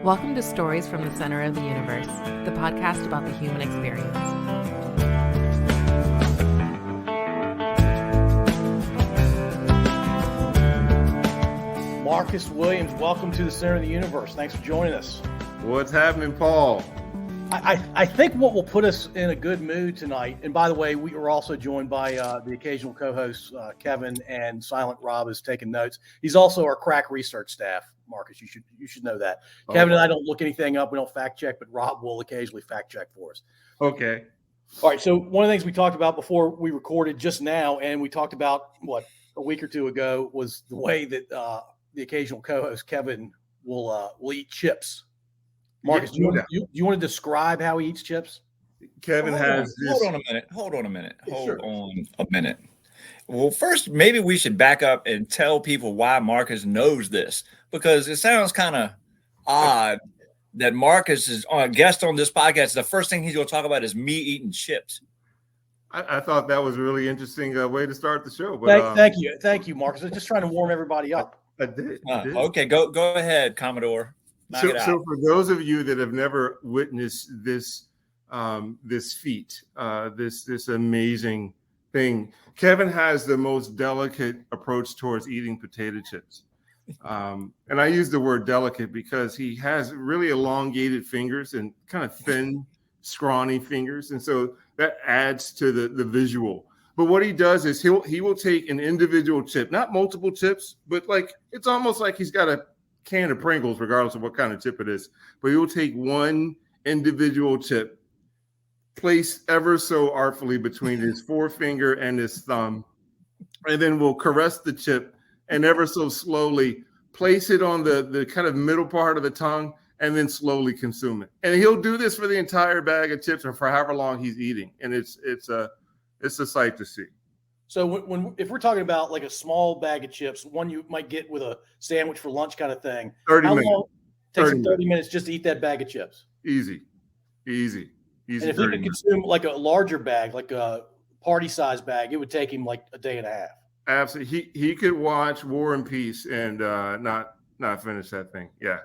Welcome to Stories from the Center of the Universe, the podcast about the human experience. Marcus Williams, welcome to the Center of the Universe. Thanks for joining us. What's happening, Paul? I think what will put us in a good mood tonight, and by the way, we were also joined by the occasional co-hosts, Kevin, and Silent Rob is taking notes. He's also our crack research staff, Marcus. You should know that. Oh, Kevin and I don't look anything up. We don't fact check, but Rob will occasionally fact check for us. Okay. All right. So one of the things we talked about before we recorded just now, and we talked about a week or two ago, was the way that the occasional co-host Kevin will eat chips. Marcus, do you want to describe how he eats chips? Kevin has this. Hold on a minute. Well, first, maybe we should back up and tell people why Marcus knows this, because it sounds kind of odd that Marcus is a guest on this podcast. The first thing he's going to talk about is me eating chips. I thought that was a really interesting way to start the show. But thank you, Marcus. I'm just trying to warm everybody up. I did. Okay, go ahead, Commodore. So for those of you that have never witnessed this feat, this amazing thing, Kevin has the most delicate approach towards eating potato chips. And I use the word delicate because he has really elongated fingers and kind of thin, scrawny fingers. And so that adds to the visual. But what he does is he will take an individual chip, not multiple chips, but it's almost like he's got a can of Pringles, regardless of what kind of chip it is. But he will take one individual chip, place ever so artfully between his forefinger and his thumb, and then will caress the chip and ever so slowly place it on the kind of middle part of the tongue and then slowly consume it. And he'll do this for the entire bag of chips or for however long he's eating. And it's a sight to see. So if we're talking about like a small bag of chips, one you might get with a sandwich for lunch kind of thing, 30 minutes. Long? It takes him 30 minutes just to eat that bag of chips. Easy. And if he could consume like a larger bag, like a party size bag, it would take him like a day and a half. Absolutely. He could watch War and Peace and not finish that thing. Yeah,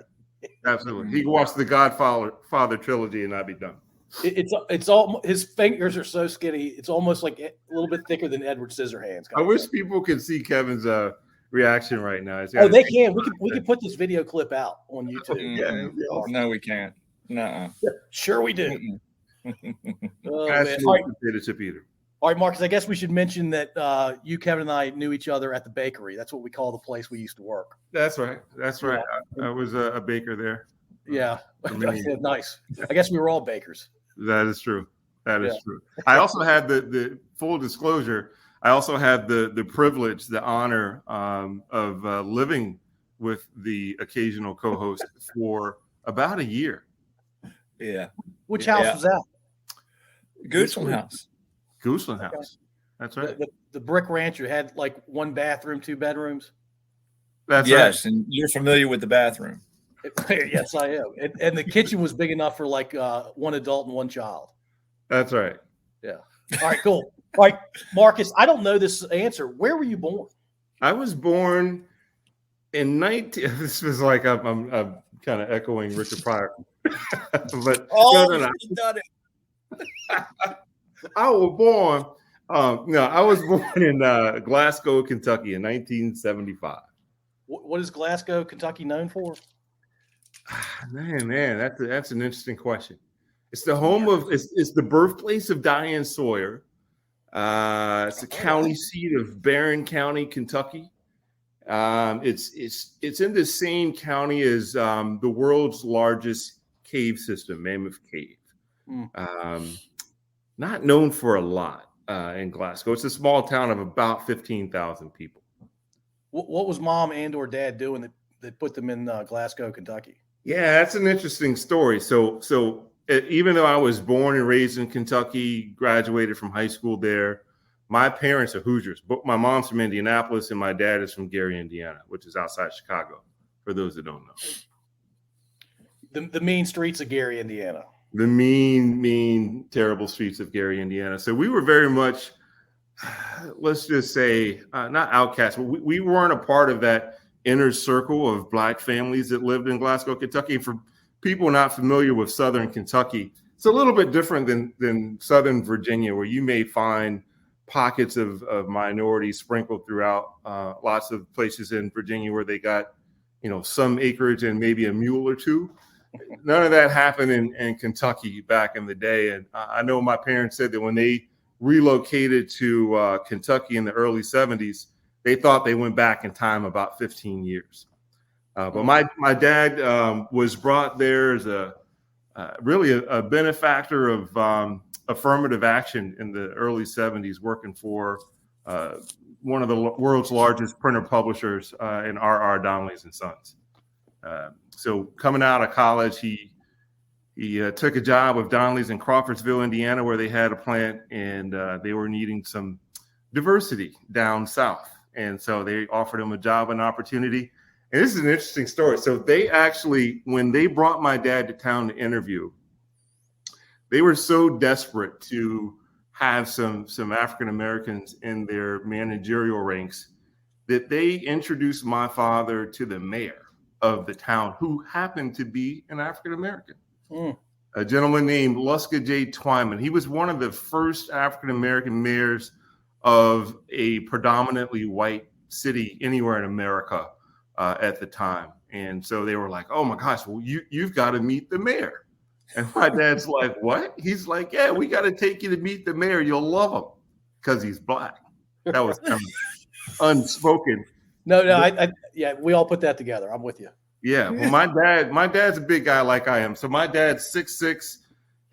absolutely. He could watch the Godfather trilogy and not be done. It's all, his fingers are so skinny. It's almost like a little bit thicker than Edward Scissorhands. I wish people could see Kevin's reaction right now. They can. We can put this video clip out on YouTube. No, we can't. No. Sure we do. Potato chip eater. All right, Marcus, I guess we should mention that you, Kevin, and I knew each other at the bakery. That's what we call the place we used to work. That's right. I was a baker there. Yeah. Nice. I guess we were all bakers. That is true. That is true. I also had the full disclosure. I also had the privilege, the honor of living with the occasional co-host for about a year. Yeah. Which house was that? Gooseland House. Gooseland House. That's right. The brick ranch you had like one bathroom, 2 bedrooms. That's yes, right. And you're familiar with the bathroom. Yes, I am. And the kitchen was big enough for like one adult and one child. That's right. Yeah. All right, cool. All right, Marcus, I don't know this answer. Where were you born? I was born in This was like I'm kind of echoing Richard Pryor. But no. You done it. I was born. I was born in Glasgow, Kentucky in 1975. What is Glasgow, Kentucky known for? Man, that's an interesting question. It's the home of it's the birthplace of Diane Sawyer. It's the county seat of Barron County, Kentucky. It's in the same county as the world's largest cave system, Mammoth Cave. Not known for a lot in Glasgow. It's a small town of about 15,000 people. What was mom and or dad doing that put them in Glasgow, Kentucky? Yeah, that's an interesting story. So even though I was born and raised in Kentucky, graduated from high school there, my parents are Hoosiers. But my mom's from Indianapolis and my dad is from Gary, Indiana, which is outside Chicago, for those that don't know. The mean streets of Gary, Indiana. The mean, terrible streets of Gary, Indiana. So we were very much, let's just say, not outcasts, but we weren't a part of that inner circle of Black families that lived in Glasgow, Kentucky. For people not familiar with Southern Kentucky, it's a little bit different than Southern Virginia, where you may find pockets of minorities sprinkled throughout lots of places in Virginia where they got, some acreage and maybe a mule or two. None of that happened in Kentucky back in the day. And I know my parents said that when they relocated to Kentucky in the early 70s, they thought they went back in time about 15 years. But my dad was brought there as really a benefactor of affirmative action in the early 70s, working for one of the world's largest printer publishers in R.R. Donnelley's and Sons. So coming out of college, he took a job with Donnelley's in Crawfordsville, Indiana, where they had a plant, and they were needing some diversity down south. And so they offered him a job and opportunity. And this is an interesting story. So they actually, when they brought my dad to town to interview, they were so desperate to have some African Americans in their managerial ranks that they introduced my father to the mayor of the town, who happened to be an African American, a gentleman named Luska J. Twyman. He was one of the first African American mayors of a predominantly white city anywhere in America at the time. And so they were like, oh my gosh, well, you've got to meet the mayor. And my dad's like, what? He's like, yeah, we got to take you to meet the mayor. You'll love him because he's black. That was kind of unspoken. No, yeah, we all put that together. I'm with you. Yeah. Well, my dad's a big guy like I am. So my dad's 6'6".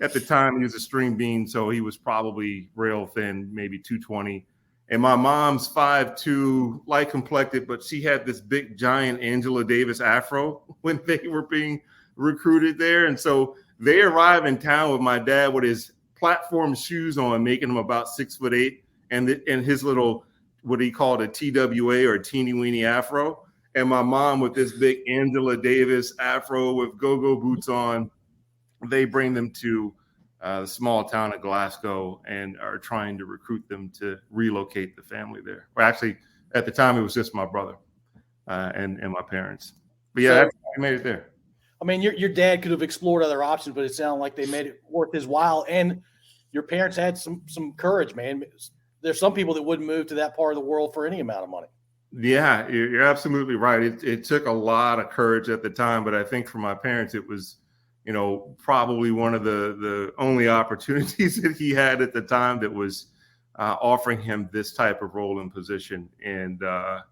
At the time, he was a string bean, so he was probably rail thin, maybe 220. And my mom's 5'2", light complected, but she had this big, giant Angela Davis afro when they were being recruited there. And so they arrive in town with my dad with his platform shoes on, making him about 6'8", and his little, what he called a TWA or a teeny weeny afro. And my mom with this big Angela Davis afro with go-go boots on. They bring them to the small town of Glasgow and are trying to recruit them to relocate the family there. Well, actually, at the time, it was just my brother and my parents. But yeah, I made it there. I mean, your dad could have explored other options, but it sounded like they made it worth his while. And your parents had some courage, man. There's some people that wouldn't move to that part of the world for any amount of money. Yeah, you're absolutely right. It took a lot of courage at the time, but I think for my parents, it was, probably one of the only opportunities that he had at the time that was offering him this type of role and position. And, a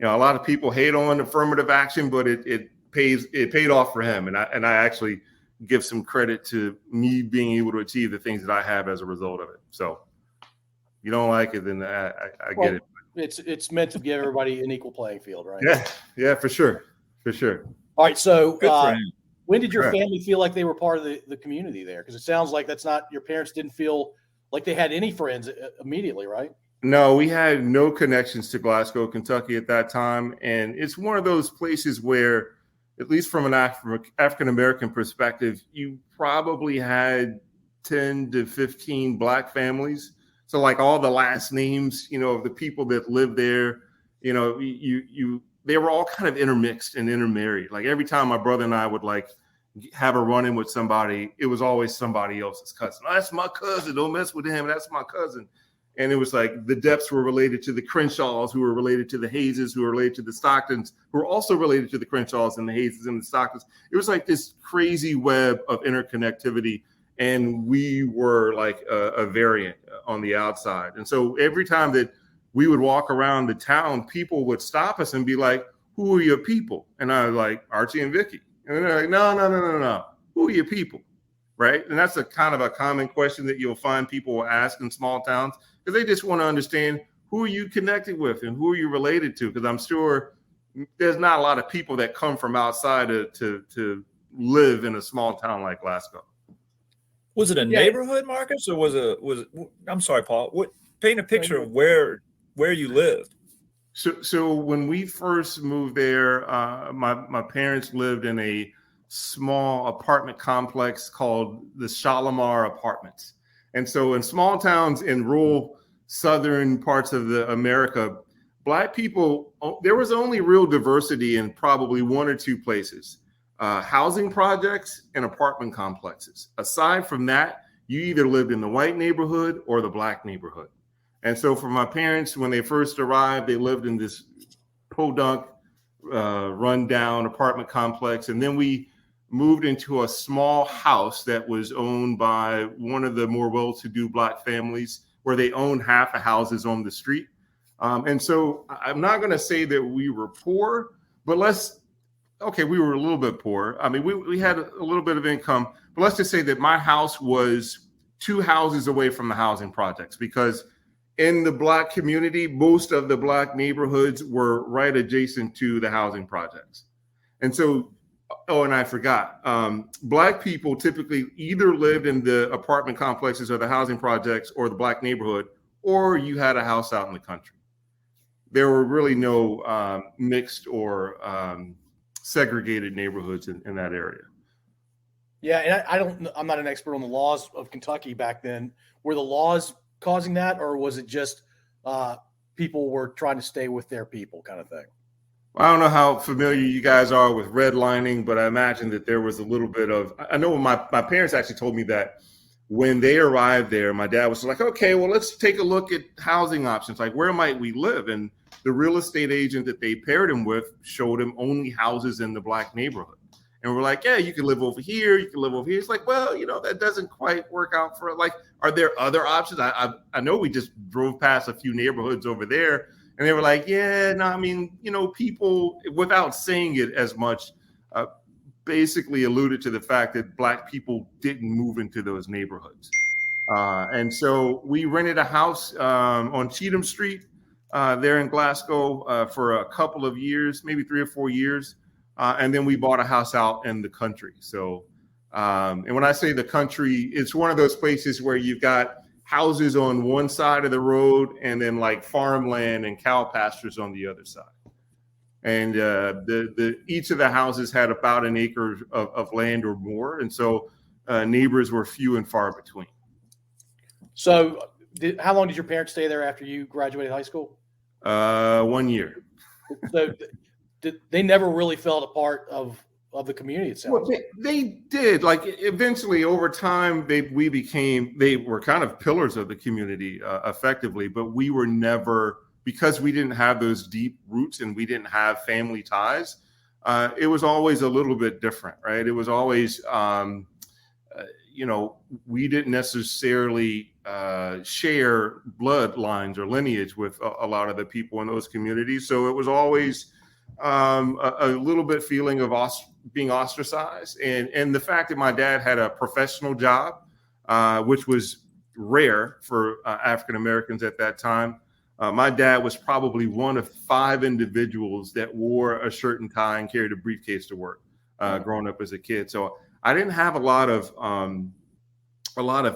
lot of people hate on affirmative action, but it paid off for him. And I actually give some credit to me being able to achieve the things that I have as a result of it. So you don't like it, then I get it. It's meant to give everybody an equal playing field, right? Yeah, for sure. All right. So when did your family feel like they were part of the community there? Because it sounds like your parents didn't feel like they had any friends immediately, right? No, we had no connections to Glasgow, Kentucky at that time. And it's one of those places where, at least from an African-American perspective, you probably had 10 to 15 Black families. So like all the last names, of the people that lived there, they were all kind of intermixed and intermarried. Like every time my brother and I would have a run-in with somebody, it was always somebody else's cousin. Oh, that's my cousin. Don't mess with him. That's my cousin. And it was like the Depps were related to the Crenshaws, who were related to the Hayeses, who were related to the Stocktons, who were also related to the Crenshaws and the Hayeses and the Stocktons. It was like this crazy web of interconnectivity. And we were like a variant on the outside. And so every time that we would walk around the town, people would stop us and be like, who are your people? And I was like, Archie and Vicky. And they're like, no. Who are your people? Right. And that's a kind of a common question that you'll find people will ask in small towns, because they just want to understand, who are you connected with and who are you related to? Because I'm sure there's not a lot of people that come from outside to live in a small town like Glasgow. Was it a neighborhood, Marcus, or was it? I'm sorry, Paul. Paint a picture of where you lived. So when we first moved there, my parents lived in a small apartment complex called the Shalimar Apartments. And so in small towns in rural southern parts of America, Black people, there was only real diversity in probably one or two places. housing projects and apartment complexes. Aside from that, you either lived in the white neighborhood or the black neighborhood. And so for my parents, when they first arrived, they lived in this podunk, run-down apartment complex. And then we moved into a small house that was owned by one of the more well-to-do black families, where they owned half the houses on the street. And so I'm not going to say that we were poor, but we were a little bit poor. I mean, we had a little bit of income, but let's just say that my house was 2 houses away from the housing projects, because in the black community, most of the black neighborhoods were right adjacent to the housing projects. And so, and I forgot, black people typically either lived in the apartment complexes or the housing projects or the black neighborhood, or you had a house out in the country. There were really no mixed or segregated neighborhoods in that area. Yeah, and I'm not an expert on the laws of Kentucky back then. Were the laws causing that, or was it just people were trying to stay with their people kind of thing? I don't know how familiar you guys are with redlining, but I imagine that there was a little bit of, I know my parents actually told me that when they arrived there, my dad was like, okay, well, let's take a look at housing options. Like, where might we live? And the real estate agent that they paired him with showed him only houses in the black neighborhood. And we're like, yeah, you can live over here. You can live over here. It's like, well, that doesn't quite work out for, like, are there other options? I know we just drove past a few neighborhoods over there, and they were like, yeah, no, I mean, people, without saying it as much, basically alluded to the fact that black people didn't move into those neighborhoods. And so we rented a house on Cheatham Street there in Glasgow for a couple of years, maybe 3 or 4 years. And then we bought a house out in the country. So, and when I say the country, it's one of those places where you've got houses on one side of the road and then like farmland and cow pastures on the other side. And each of the houses had about an acre of land or more. And so neighbors were few and far between. So how long did your parents stay there after you graduated high school? 1 year. So they never really felt a part of the community itself. Well, they did. Like, eventually, over time, they were kind of pillars of the community effectively, but we were never, because we didn't have those deep roots and we didn't have family ties. It was always a little bit different, right? It was always, we didn't necessarily share bloodlines or lineage with a lot of the people in those communities. So it was always a little bit feeling of being ostracized. And the fact that my dad had a professional job, which was rare for African Americans at that time. My dad was probably one of 5 individuals that wore a shirt and tie and carried a briefcase to work growing up as a kid. So I didn't have a lot of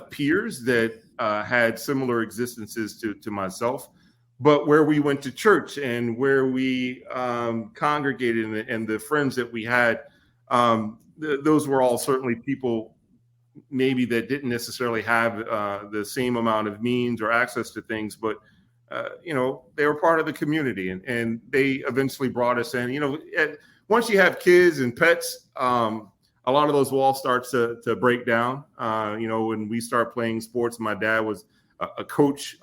peers that had similar existences to myself. But where we went to church and where we congregated and the friends that we had, those were all certainly people maybe that didn't necessarily have the same amount of means or access to things, but they were part of the community, and they eventually brought us in. Once you have kids and pets, a lot of those walls start to break down. When we start playing sports, my dad was a coach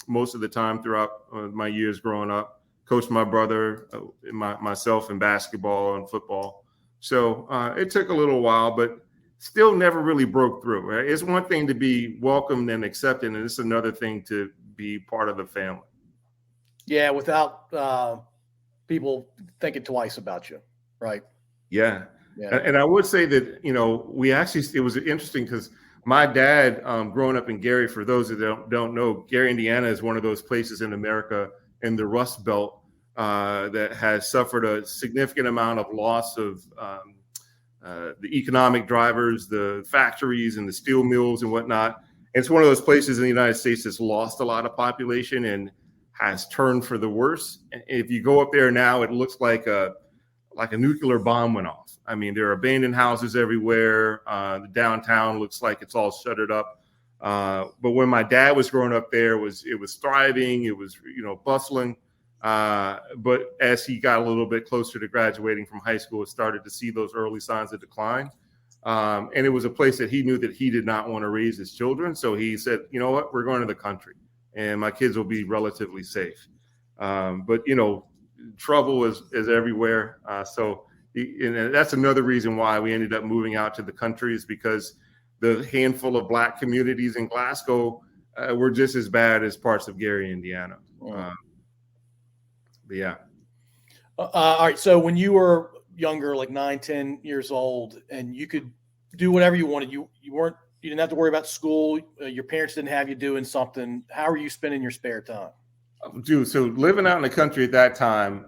most of the time throughout my years growing up. Coached my brother, myself in basketball and football. So it took a little while, but still never really broke through. Right? It's one thing to be welcomed and accepted, and it's another thing to be part of the family. Yeah, without people thinking twice about you, right? Yeah. And I would say that, it was interesting because my dad, growing up in Gary, for those that don't know, Gary, Indiana is one of those places in America in the Rust Belt that has suffered a significant amount of loss of the economic drivers, the factories and the steel mills and whatnot. It's one of those places in the United States that's lost a lot of population and has turned for the worse. If you go up there now, it looks like a nuclear bomb went off. I mean, there are abandoned houses everywhere. The downtown looks like it's all shuttered up. But when my dad was growing up there, it was thriving. It was, bustling. But as he got a little bit closer to graduating from high school, it started to see those early signs of decline. And it was a place that he knew that he did not want to raise his children. So he said, you know what, we're going to the country and my kids will be relatively safe. But, you know, trouble is everywhere. And that's another reason why we ended up moving out to the country, is because the handful of Black communities in Glasgow were just as bad as parts of Gary, Indiana. But yeah. All right. So when you were younger, like 9, 10 years old, and you could do whatever you wanted, you didn't have to worry about school. Your parents didn't have you doing something. How are you spending your spare time? Dude, so living out in the country at that time,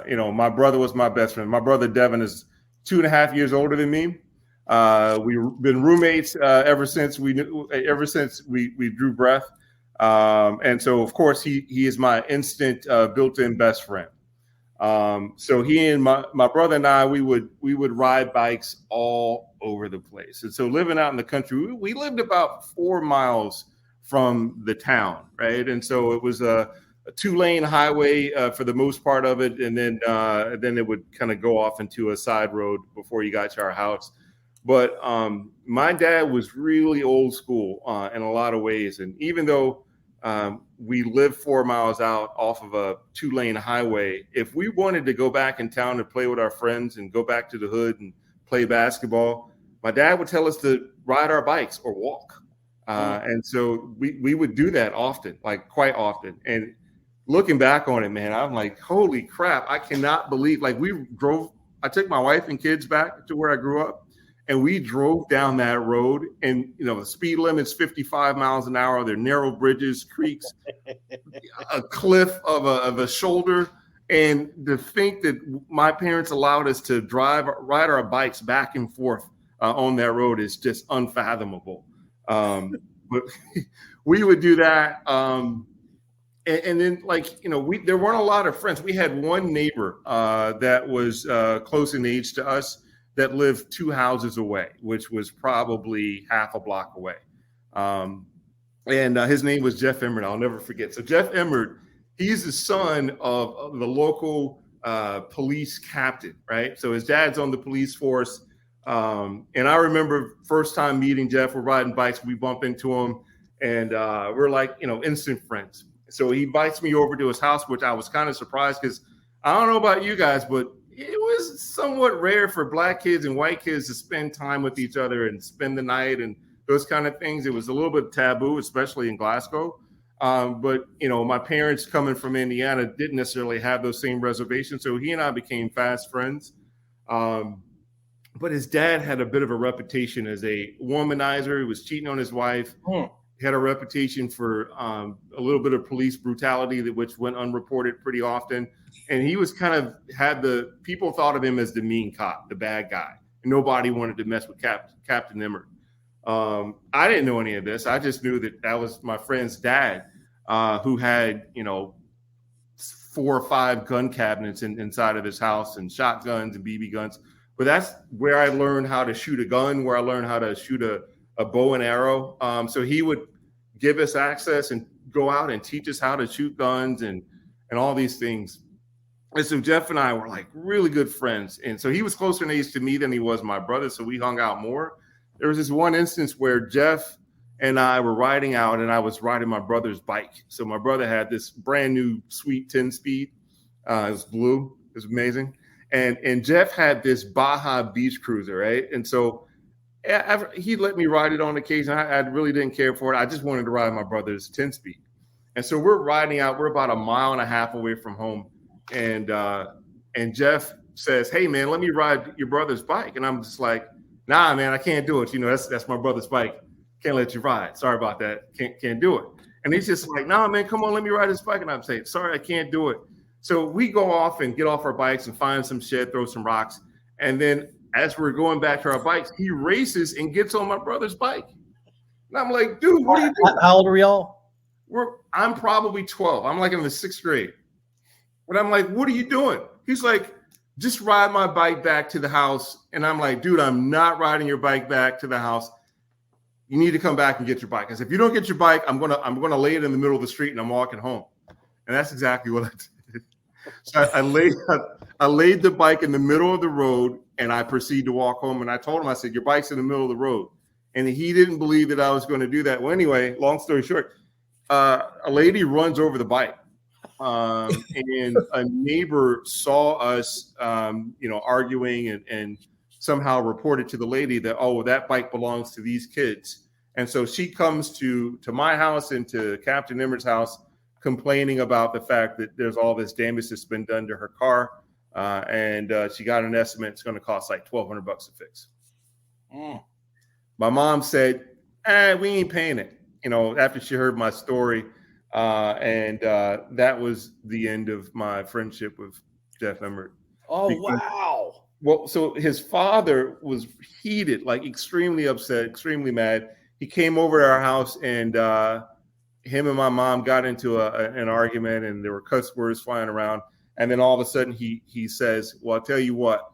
you know, my brother was my best friend. My brother Devin is 2.5 years older than me. We've been roommates ever since we drew breath. And so, of course, he is my instant built-in best friend. So he and my brother and I, we would ride bikes all over the place. And so living out in the country, we lived about 4 miles from the town, right? And so it was a 2-lane highway for the most part of it, and then it would kind of go off into a side road before you got to our house. But my dad was really old school in a lot of ways, and even though we lived 4 miles out off of a 2-lane highway, if we wanted to go back in town to play with our friends and go back to the hood and play basketball, my dad would tell us to ride our bikes or walk. And so we would do that often, like quite often. And looking back on it, man, I'm like, holy crap, I cannot believe, like I took my wife and kids back to where I grew up, and we drove down that road, and, you know, the speed limit's 55 miles an hour. There are narrow bridges, creeks, a cliff of a shoulder. And to think that my parents allowed us to ride our bikes back and forth on that road is just unfathomable. But we would do that. And then, like, you know, there weren't a lot of friends. We had one neighbor that was close in age to us that lived 2 houses away, which was probably half a block away. And his name was Jeff Emmert. I'll never forget. So Jeff Emmert, he's the son of the local police captain, right? So his dad's on the police force. And I remember first time meeting Jeff, we're riding bikes, we bump into him, and we're like, you know, instant friends. So he invites me over to his house, which I was kind of surprised, because I don't know about you guys, but it was somewhat rare for Black kids and white kids to spend time with each other and spend the night and those kind of things. It was a little bit taboo, especially in Glasgow. But, you know, my parents coming from Indiana didn't necessarily have those same reservations. So he and I became fast friends. But his dad had a bit of a reputation as a womanizer. He was cheating on his wife. He had a reputation for a little bit of police brutality, which went unreported pretty often. And he was people thought of him as the mean cop, the bad guy. And nobody wanted to mess with Captain Emmert. I didn't know any of this. I just knew that was my friend's dad, who had, you know, 4 or 5 gun cabinets inside of his house, and shotguns and BB guns. But that's where I learned how to shoot a gun, where I learned how to shoot a bow and arrow. So he would give us access and go out and teach us how to shoot guns and all these things. And so Jeff and I were like really good friends. And so he was closer in age to me than he was my brother. So we hung out more. There was this one instance where Jeff and I were riding out, and I was riding my brother's bike. So my brother had this brand new sweet 10-speed. It was blue. It was amazing. And Jeff had this Baja Beach Cruiser, right? And so he let me ride it on occasion. I really didn't care for it. I just wanted to ride my brother's 10-speed. And so we're riding out. We're about 1.5 miles away from home. And Jeff says, "Hey, man, let me ride your brother's bike." And I'm just like, "Nah, man, I can't do it. You know, that's my brother's bike. Can't let you ride. Sorry about that. Can't do it." And he's just like, "Nah, man, come on, let me ride his bike." And I'm saying, "Sorry, I can't do it." So we go off and get off our bikes and find some shed, throw some rocks. And then as we're going back to our bikes, he races and gets on my brother's bike. And I'm like, "Dude, what are you doing?" How old are y'all? I'm probably 12. I'm like in the 6th grade. But I'm like, "What are you doing?" He's like, "Just ride my bike back to the house." And I'm like, "Dude, I'm not riding your bike back to the house. You need to come back and get your bike. Because if you don't get your bike, I'm gonna lay it in the middle of the street and I'm walking home." And that's exactly what I did. So I laid the bike in the middle of the road, and I proceeded to walk home. And I told him, I said, your bike's in the middle of the road. And he didn't believe that I was going to do that. Well, anyway, long story short, a lady runs over the bike. And a neighbor saw us, arguing and somehow reported to the lady that, oh, that bike belongs to these kids. And so she comes to my house and to Captain Emmert's house, complaining about the fact that there's all this damage that's been done to her car. And she got an estimate. It's going to cost like $1,200 to fix. My mom said, we ain't paying it, after she heard my story. And that was the end of my friendship with Jeff Emmert. Oh, wow. Well, so his father was heated, like extremely upset, extremely mad. He came over to our house, and him and my mom got into an argument, and there were cuss words flying around. And then all of a sudden he says, well, I'll tell you what,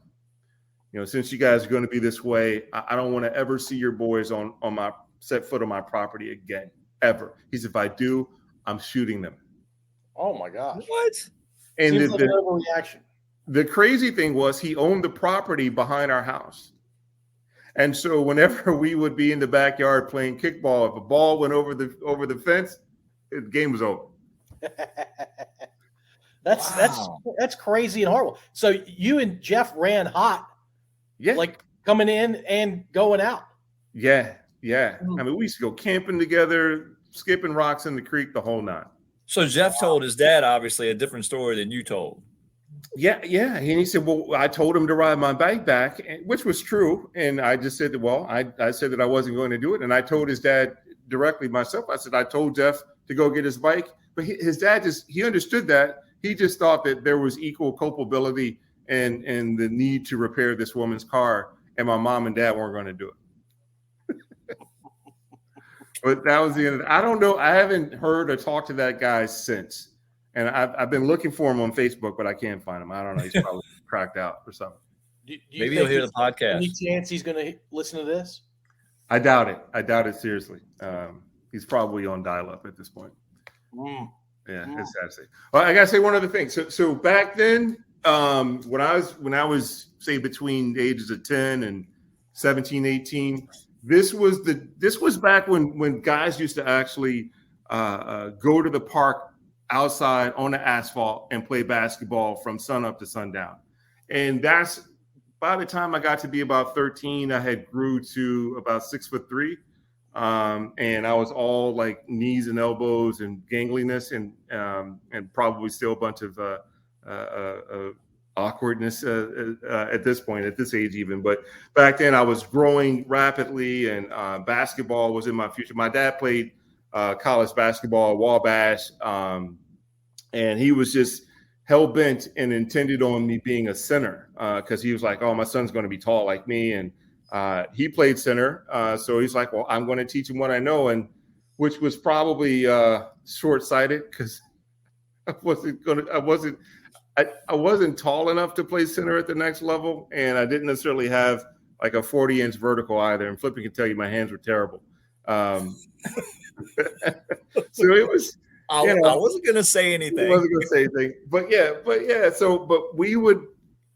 since you guys are going to be this way, I don't want to ever see your boys on my set foot on my property again, ever. He said, if I do, I'm shooting them. Oh my gosh. What? And Seems like an overreaction. The crazy thing was he owned the property behind our house. And so whenever we would be in the backyard playing kickball, if a ball went over the fence, the game was over. That's crazy and horrible. So you and Jeff ran hot. Yeah. Like coming in and going out. Yeah. I mean, we used to go camping together, skipping rocks in the creek, the whole nine. So Jeff told his dad, obviously, a different story than you told. Yeah. And he said, well, I told him to ride my bike back, which was true. And I just said, well, I said that I wasn't going to do it. And I told his dad directly myself. I said, I told Jeff to go get his bike. But his dad he understood that. He just thought that there was equal culpability and the need to repair this woman's car. And my mom and dad weren't going to do it. But that was the end of it. I don't know. I haven't heard or talked to that guy since. And I've been looking for him on Facebook, but I can't find him. I don't know. He's probably cracked out or something. Maybe he'll hear the podcast. Any chance he's going to listen to this? I doubt it seriously. He's probably on dial-up at this point. Yeah, it's sad to say. Well, I got to say one other thing. So back then, when I was say between the ages of 10 and 17, 18, this was back when guys used to actually go to the park outside on the asphalt and play basketball from sun up to sundown. And that's by the time I got to be about 13, I had grew to about 6'3". And I was all like knees and elbows and gangliness and probably still a bunch of awkwardness at this point, at this age even. But back then I was growing rapidly, and basketball was in my future. My dad played college basketball at Wabash, and he was just hell-bent and intended on me being a center because he was like, oh, my son's going to be tall like me. And he played center. So he's like, well, I'm going to teach him what I know, and which was probably short-sighted because I wasn't tall enough to play center at the next level, and I didn't necessarily have like a 40-inch vertical either. And Flippy can tell you my hands were terrible. So it was. I wasn't going to say anything. But yeah. But we would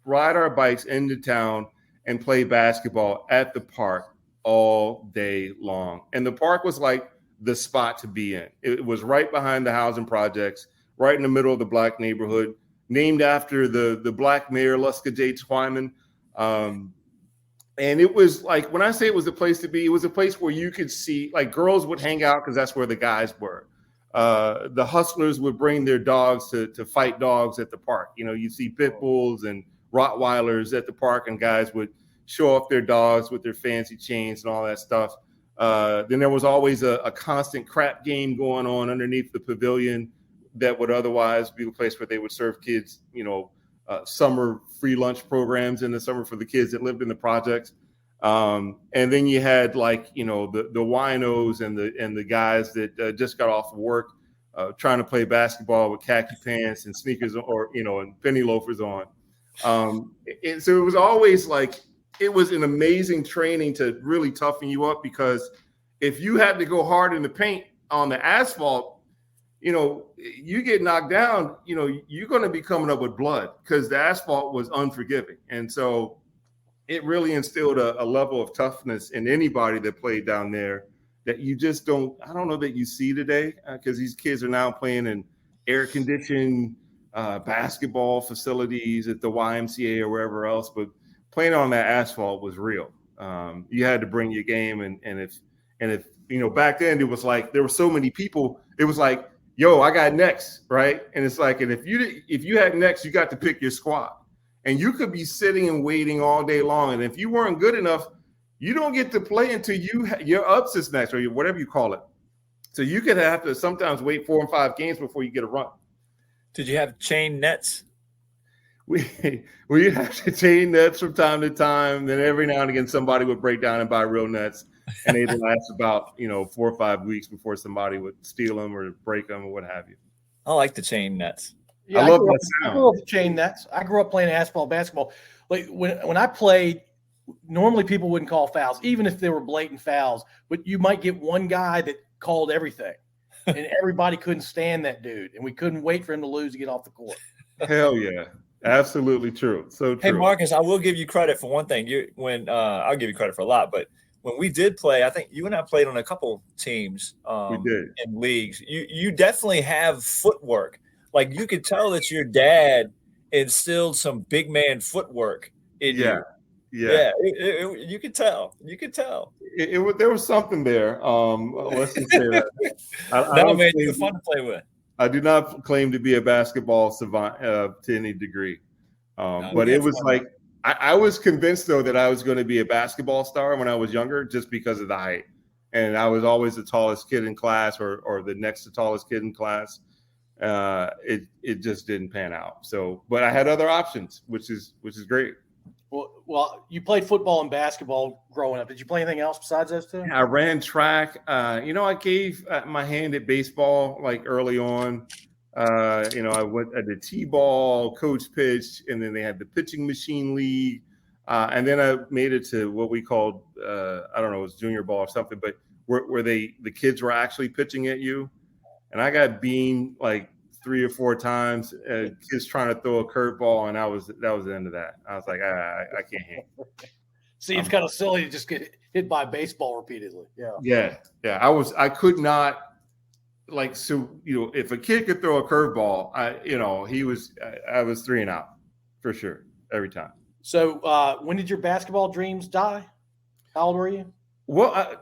ride our bikes into town and play basketball at the park all day long. And the park was like the spot to be in. It was right behind the housing projects, right in the middle of the black neighborhood, named after the black mayor, Luska J. Twyman. And it was like, when I say it was a place to be, it was a place where you could see, like, girls would hang out because that's where the guys were. The hustlers would bring their dogs to fight dogs at the park. You see pit bulls and Rottweilers at the park, and guys would show off their dogs with their fancy chains and all that stuff. Then there was always a constant crap game going on underneath the pavilion that would otherwise be the place where they would serve kids, summer free lunch programs in the summer for the kids that lived in the projects. And then you had like, the winos and the guys that just got off of work trying to play basketball with khaki pants and sneakers and penny loafers on. So it was always like, it was an amazing training to really toughen you up, because if you had to go hard in the paint on the asphalt, you get knocked down, you're going to be coming up with blood because the asphalt was unforgiving. And so it really instilled a level of toughness in anybody that played down there that you just I don't know that you see today, because these kids are now playing in air conditioned basketball facilities at the YMCA or wherever else. But playing on that asphalt was real. You had to bring your game. And if back then it was like there were so many people, it was like, yo, I got next, right? And it's like, and if you had next, you got to pick your squad. And you could be sitting and waiting all day long. And if you weren't good enough, you don't get to play until your ups is next, or whatever you call it. So you could have to sometimes wait 4 and 5 games before you get a run. Did you have chain nets? We have to chain nets from time to time. Then every now and again, somebody would break down and buy real nets. And they'd last about 4 or 5 weeks before somebody would steal them or break them or what have you. I like the chain nets. Yeah, I love that sound. I grew up with chain nets. I grew up playing asphalt basketball. Like when I played, normally people wouldn't call fouls, even if they were blatant fouls. But you might get one guy that called everything, and everybody couldn't stand that dude, and we couldn't wait for him to lose to get off the court. Hell yeah, absolutely true. So true. Hey Marcus, I will give you credit for one thing. I'll give you credit for a lot, but when we did play, I think you and I played on a couple teams. We did in leagues. You definitely have footwork. Like you could tell that your dad instilled some big man footwork in you. Yeah. You could tell. There was something there. Let's just say that. That made you fun to play with. I do not claim to be a basketball savant to any degree, but it was like I was convinced though that I was going to be a basketball star when I was younger, just because of the height, and I was always the tallest kid in class, or the next to tallest kid in class. It just didn't pan out. So, but I had other options, which is great. Well, you played football and basketball growing up. Did you play anything else besides those two? I ran track. I gave my hand at baseball like early on. I went at the T-ball, coach pitched, and then they had the pitching machine league. And then I made it to what we called, I don't know, it was junior ball or something, but where the kids were actually pitching at you. And I got beamed like 3 or 4 times, kids trying to throw a curveball, and that was the end of that. I was like, I can't handle it. See, it's kind of silly to just get hit by a baseball repeatedly. Yeah. I could not, like, so if a kid could throw a curveball, I was 3 and out for sure every time. So when did your basketball dreams die? How old were you? Well,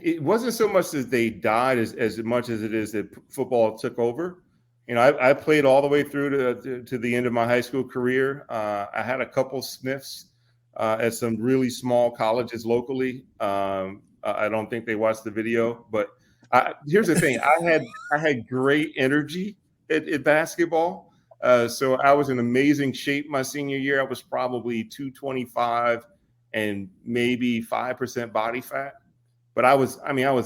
it wasn't so much that they died as much as it is that football took over. I played all the way through to the end of my high school career. I had a couple sniffs at some really small colleges locally. I don't think they watched the video, but here's the thing: I had great energy at basketball. So I was in amazing shape my senior year. I was probably 225 and maybe 5% body fat. But I was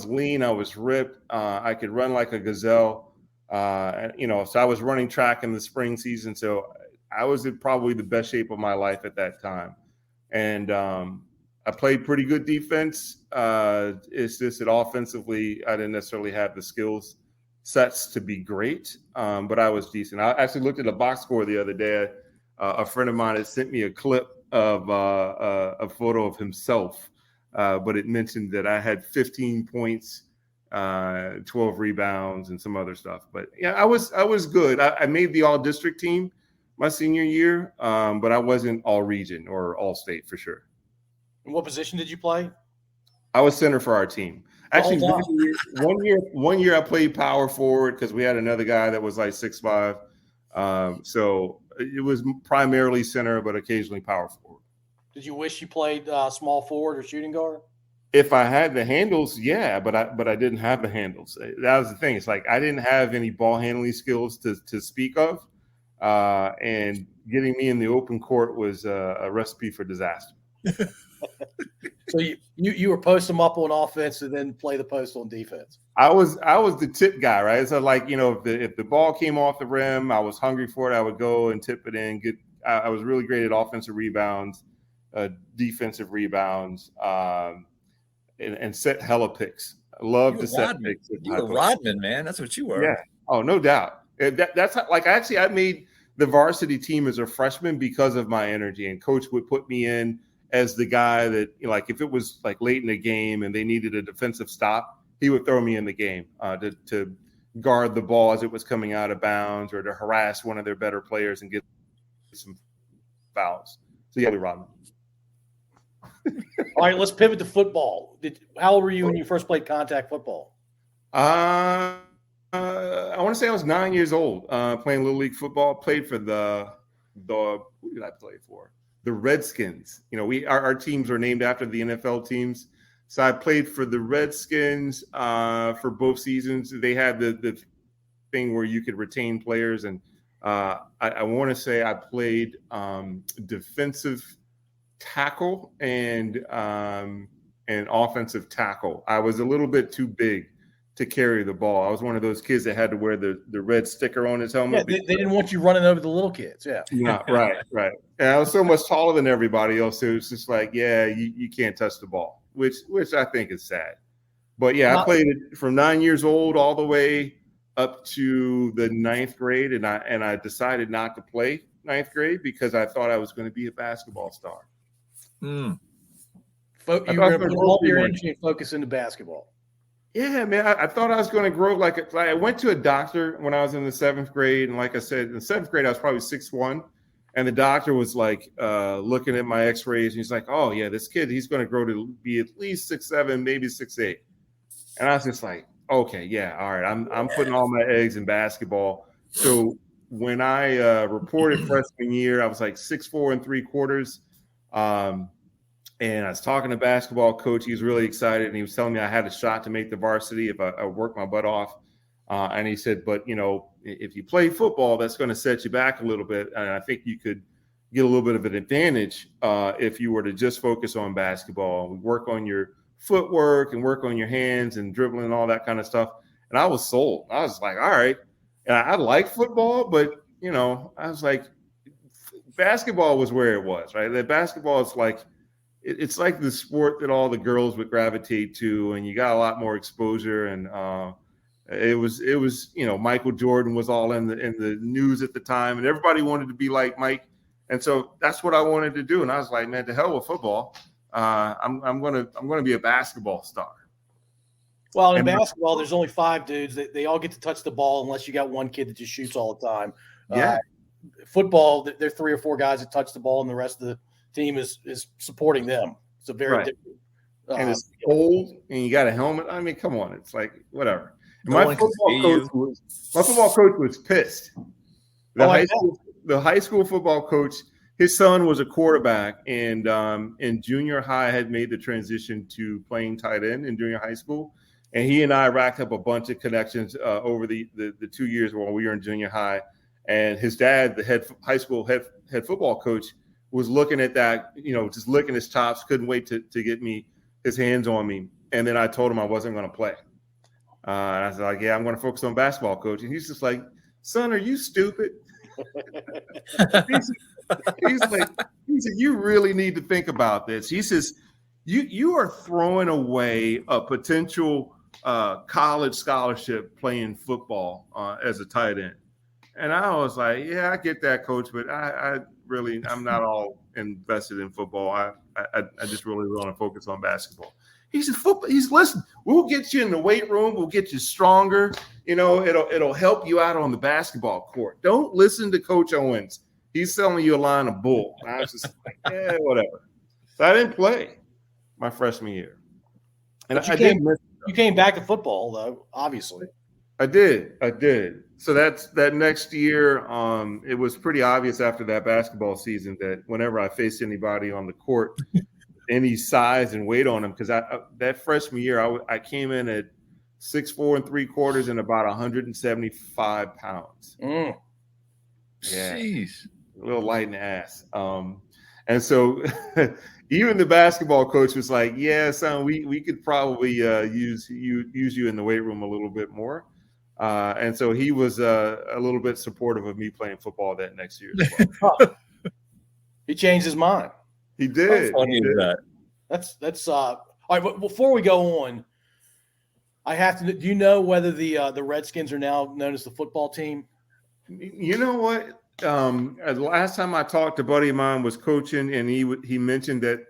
lean, I was ripped. I could run like a gazelle. So I was running track in the spring season. So I was in probably the best shape of my life at that time. And I played pretty good defense. It's just that offensively, I didn't necessarily have the skills sets to be great, but I was decent. I actually looked at a box score the other day. A friend of mine had sent me a clip of a photo of himself, but it mentioned that I had 15 points, 12 rebounds, and some other stuff. But yeah, I was good. I made the all-district team my senior year, but I wasn't all-region or all-state for sure. And what position did you play? I was center for our team. Actually, one year I played power forward because we had another guy that was like 6'5". So it was primarily center, but occasionally power forward. Did you wish you played small forward or shooting guard? If I had the handles, yeah, but I didn't have the handles. That was the thing. It's like I didn't have any ball handling skills to speak of, and getting me in the open court was a recipe for disaster. So you were post them up on offense and then play the post on defense. I was the tip guy, right? So like, if the ball came off the rim, I was hungry for it. I would go and tip it in. I was really great at offensive rebounds, defensive rebounds, and set hella picks. I love to set picks. You were Rodman, man. That's what you were. Yeah, Oh, no doubt. That's like actually I made the varsity team as a freshman because of my energy, and coach would put me in as the guy that, you know, like if it was like late in the game and they needed a defensive stop, he would throw me in the game to guard the ball as it was coming out of bounds or to harass one of their better players and get some fouls. So yeah, Rodman. All right, let's pivot to football. How old were you when you first played contact football? I want to say I was 9 years old, playing Little League football. Played for who did I play for? The Redskins. You know, our teams are named after the NFL teams. So I played for the Redskins for both seasons. They had the thing where you could retain players, and I want to say I played defensive tackle and offensive tackle. I was a little bit too big to carry the ball. I was one of those kids that had to wear the red sticker on his helmet. Yeah, they didn't want you running over the little kids. Yeah. Right. And I was so much taller than everybody else. So it was just like, yeah, you can't touch the ball, which I think is sad. But yeah, I played it from 9 years old all the way up to the ninth grade, and I decided not to play ninth grade because I thought I was going to be a basketball star. You were going to put all your energy and focus into basketball. Yeah, man. I thought I was going to grow I went to a doctor when I was in the seventh grade. And like I said, in the seventh grade, I was probably 6'1". And the doctor was like looking at my x-rays. And he's like, oh, yeah, this kid, he's going to grow to be at least 6'7", maybe 6'8". And I was just like, okay, yeah, all right. I'm putting all my eggs in basketball. So when I reported freshman year, I was like 6'4 3/4. And I was talking to basketball coach. He was really excited, and he was telling me I had a shot to make the varsity if I worked my butt off. And he said, but, you know, if you play football, that's going to set you back a little bit. And I think you could get a little bit of an advantage if you were to just focus on basketball. Work on your footwork and work on your hands and dribbling and all that kind of stuff. And I was sold. I was like, all right. And I like football, but, you know, I was like, basketball was where it was, right? That basketball is like, it's like the sport that all the girls would gravitate to, and you got a lot more exposure. And it was, you know, Michael Jordan was all in the news at the time, and everybody wanted to be like Mike. And so that's what I wanted to do. And I was like, man, to hell with football. I'm gonna be a basketball star. Well, in basketball, there's only 5 dudes. They all get to touch the ball unless you got one kid that just shoots all the time. Yeah. Football, there are 3 or 4 guys that touch the ball, and the rest of the team is supporting them. It's a very different. And it's cold, and you got a helmet. I mean, come on, it's like whatever. My football coach was pissed. The high school football coach, his son was a quarterback, and in junior high had made the transition to playing tight end in junior high school. And he and I racked up a bunch of connections over the 2 years while we were in junior high. And his dad, the high school head football coach, was looking at that, you know, just licking his chops, couldn't wait to get his hands on me. And then I told him I wasn't going to play. And I was like, yeah, I'm going to focus on basketball, coach. And he's just like, son, are you stupid? He said, you really need to think about this. He says, you are throwing away a potential college scholarship playing football as a tight end. And I was like, yeah, I get that, coach, but I'm not all invested in football. I just really want to focus on basketball. He said, listen, we'll get you in the weight room. We'll get you stronger. You know, it'll help you out on the basketball court. Don't listen to Coach Owens. He's selling you a line of bull. And I was just like, yeah, whatever. So I didn't play my freshman year. And you came back to football, though, obviously. I did. So that next year, it was pretty obvious after that basketball season that whenever I faced anybody on the court, any size and weight on them, because that freshman year I came in at 6'4 3/4 and about 175 pounds. Yeah. Jeez. A little light in the ass. And so even the basketball coach was like, yeah, son, we could probably use you in the weight room a little bit more. And so he was a little bit supportive of me playing football that next year as well. He changed his mind. He did. How funny is that? That's all right. But before we go on, I have to. Do you know whether the Redskins are now known as the football team? You know what? The last time I talked, a buddy of mine was coaching, and he mentioned that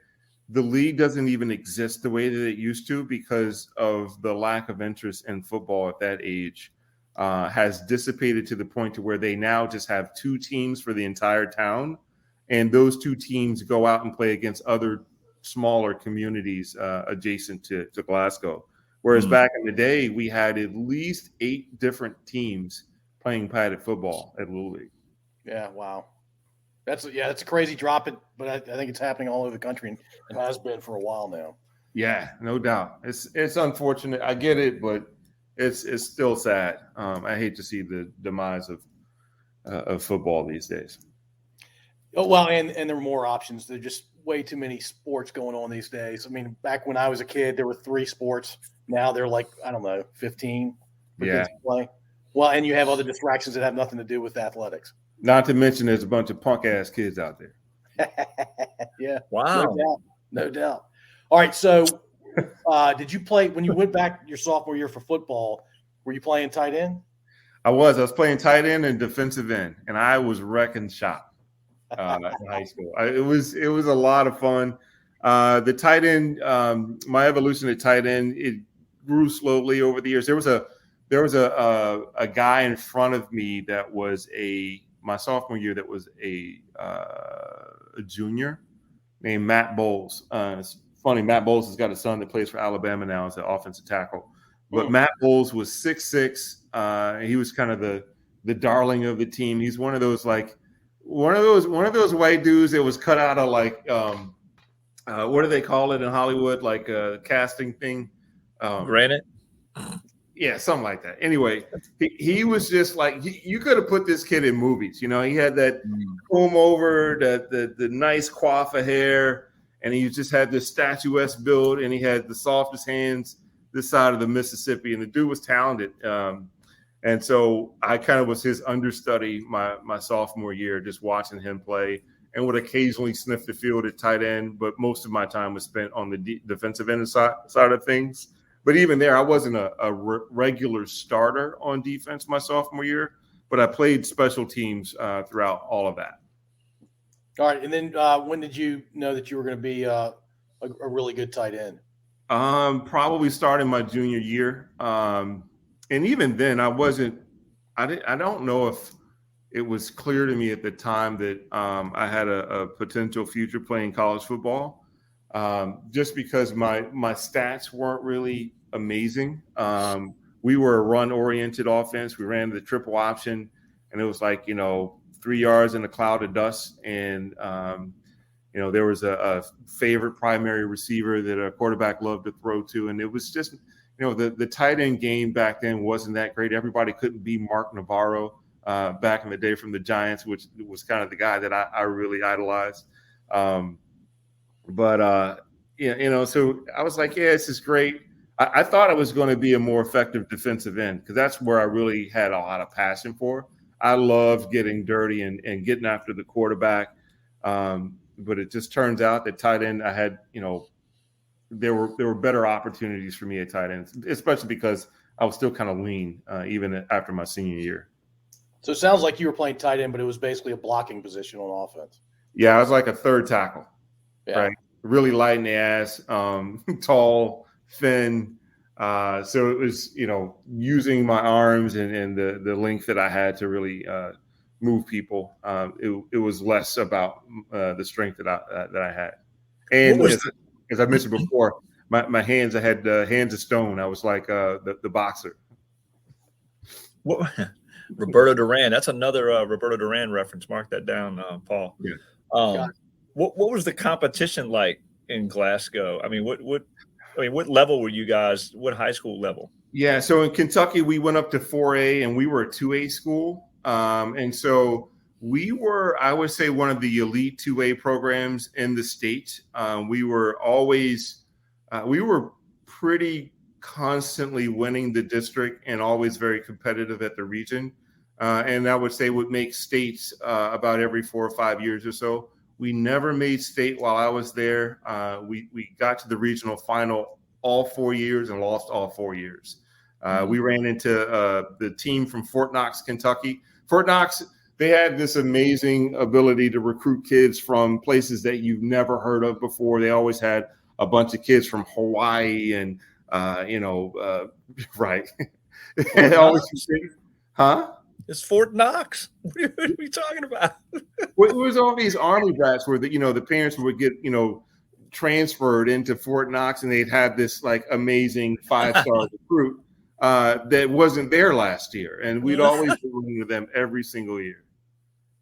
the league doesn't even exist the way that it used to because of the lack of interest in football at that age. Has dissipated to the point to where they now just have 2 teams for the entire town, and those 2 teams go out and play against other smaller communities adjacent to Glasgow. Whereas back in the day, we had at least 8 different teams playing padded football at Little League. Yeah, wow. That's a crazy drop, but I think it's happening all over the country and it has been for a while now. Yeah, no doubt. It's unfortunate. I get it, but it's still sad. I hate to see the demise of football these days. Oh, well, and there are more options. There are just way too many sports going on these days. I mean, back when I was a kid, there were 3 sports. Now they're like, I don't know, 15 for kids to play. Well, and you have other distractions that have nothing to do with athletics. Not to mention there's a bunch of punk-ass kids out there. Yeah. Wow. No doubt. All right, so did you play – when you went back your sophomore year for football, were you playing tight end? I was playing tight end and defensive end, and I was wrecking shop in high school. It was a lot of fun. The tight end, my evolution at tight end, it grew slowly over the years. There was a guy in front of me that was my sophomore year that was a junior named Matt Bowles. It's funny, Matt Bowles has got a son that plays for Alabama now as an offensive tackle. But Matt Bowles was 6'6". He was kind of the darling of the team. He's one of those one of those white dudes that was cut out of what do they call it in Hollywood? Like a casting thing. Granite. Yeah, something like that. Anyway, he was just like you could have put this kid in movies. You know, he had that comb over, the nice coif of hair, and he just had this statuesque build, and he had the softest hands this side of the Mississippi, and the dude was talented. And so I kind of was his understudy my sophomore year, just watching him play, and would occasionally sniff the field at tight end, but most of my time was spent on the defensive end side of things. But even there, I wasn't a regular starter on defense my sophomore year, but I played special teams throughout all of that. All right. And then when did you know that you were going to be a really good tight end? Probably starting my junior year. And even then, I don't know if it was clear to me at the time that I had a potential future playing college football. Just because my stats weren't really amazing. We were a run-oriented offense. We ran the triple option, and it was 3 yards in a cloud of dust. And, there was a favorite primary receiver that a quarterback loved to throw to. And it was just, the tight end game back then wasn't that great. Everybody couldn't be Mark Navarro back in the day from the Giants, which was kind of the guy that I really idolized. So I was like, yeah, this is great. I thought I was going to be a more effective defensive end because that's where I really had a lot of passion for. I loved getting dirty and getting after the quarterback. But it just turns out that tight end, I had, there were better opportunities for me at tight end, especially because I was still kind of lean even after my senior year. So it sounds like you were playing tight end, but it was basically a blocking position on offense. Yeah, I was like a third tackle, right? Really light in the ass, tall, thin. So it was, using my arms and the length that I had to really move people. It was less about the strength that I had. And as I mentioned before, my hands, I had hands of stone. I was like the boxer. What? Roberto Duran. That's another Roberto Duran reference. Mark that down, Paul. Yeah. What was the competition like in Glasgow? I mean, what level were you guys? What high school level? Yeah, so in Kentucky, we went up to 4A, and we were a 2A school. And so we were, I would say, one of the elite 2A programs in the state. We were always, we were pretty constantly winning the district and always very competitive at the region. And I would say would make states about every 4 or 5 years or so. We never made state while I was there. We got to the regional final all 4 years and lost all 4 years. We ran into the team from Fort Knox, Kentucky. Fort Knox, they had this amazing ability to recruit kids from places that you've never heard of before. They always had a bunch of kids from Hawaii and, right. Huh? It's Fort Knox. What are we talking about? Well, it was all these Army brats where the parents would get, transferred into Fort Knox, and they'd have this like amazing 5-star recruit that wasn't there last year. And we'd always be running with them every single year.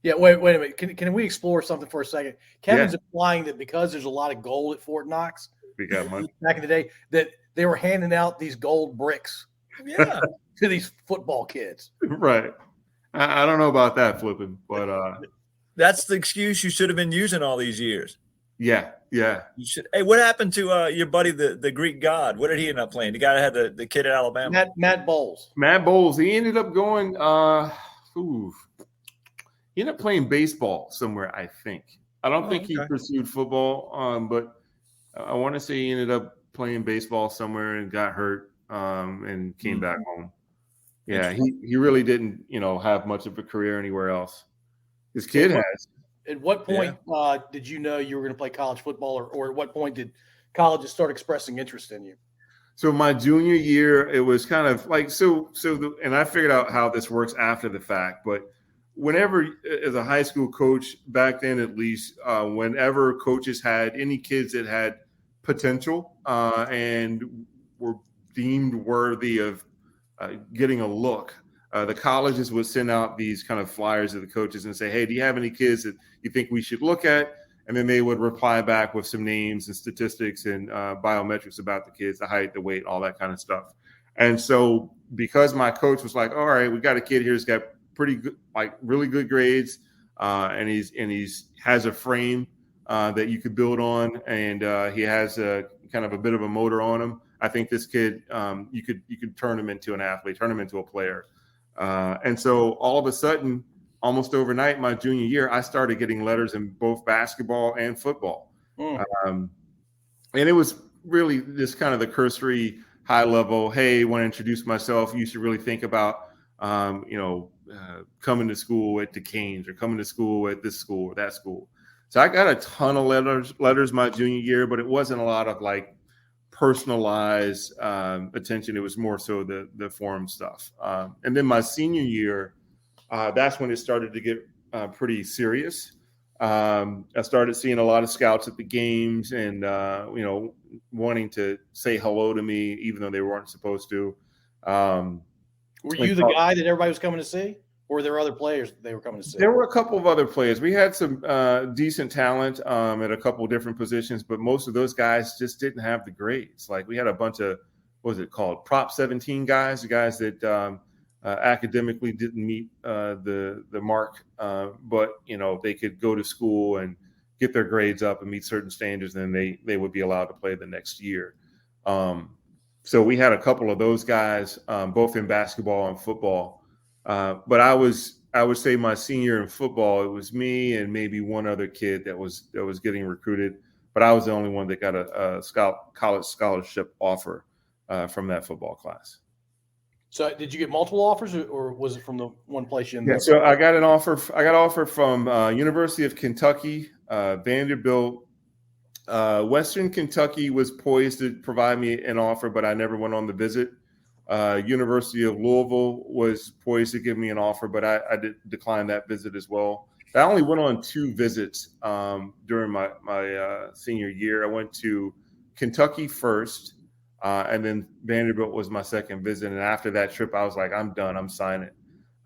Yeah, wait a minute. Can we explore something for a second? Kevin's implying that because there's a lot of gold at Fort Knox, we got money back in the day, that they were handing out these gold bricks to these football kids. Right. I don't know about that, Flippin', but that's the excuse you should have been using all these years. Yeah. You should. Hey, what happened to your buddy, the Greek god? What did he end up playing? The guy that had the kid at Alabama? Matt Bowles. Matt Bowles. He ended up going he ended up playing baseball somewhere, I think. I don't think he pursued football, but I want to say he ended up playing baseball somewhere and got hurt and came back home. Yeah, he really didn't, have much of a career anywhere else. His kid has. At what point did you know you were going to play college football, or at what point did colleges start expressing interest in you? So my junior year, it was kind of like and I figured out how this works after the fact, but whenever, as a high school coach back then, at least, whenever coaches had any kids that had potential and were deemed worthy of getting a look, the colleges would send out these kind of flyers to the coaches and say, hey, do you have any kids that you think we should look at? And then they would reply back with some names and statistics and biometrics about the kids, the height, the weight, all that kind of stuff. And so because my coach was like, all right, we got a kid here who's got pretty good, like really good grades, and he's has a frame that you could build on, and he has a kind of a bit of a motor on him. I think this kid, you could turn him into an athlete, turn him into a player. And so all of a sudden, almost overnight, my junior year, I started getting letters in both basketball and football. And it was really just kind of the cursory, high level, hey, want to introduce myself. You should really think about, coming to school at Duquesne's or coming to school at this school or that school. So I got a ton of letters my junior year, but it wasn't a lot of like personalized attention. It was more so the forum stuff. And then my senior year, that's when it started to get pretty serious. I started seeing a lot of scouts at the games and, wanting to say hello to me, even though they weren't supposed to. Were you the guy that everybody was coming to see? Or were there other players they were coming to see? There were a couple of other players. We had some decent talent at a couple of different positions, but most of those guys just didn't have the grades. Like we had a bunch of, what was it called? Prop 17 guys, the guys that academically didn't meet the mark, but, they could go to school and get their grades up and meet certain standards, and then they would be allowed to play the next year. So we had a couple of those guys, both in basketball and football. But I would say my senior in football, it was me and maybe one other kid that was getting recruited, but I was the only one that got a college scholarship offer from that football class. So did you get multiple offers, or was it from the one place you ended up? So I got an offer. I got offered from University of Kentucky, Vanderbilt. Western Kentucky was poised to provide me an offer, but I never went on the visit. University of Louisville was poised to give me an offer, but I did decline that visit as well. I only went on 2 visits during my senior year. I went to Kentucky first, and then Vanderbilt was my second visit. And after that trip, I was like, I'm done. I'm signing.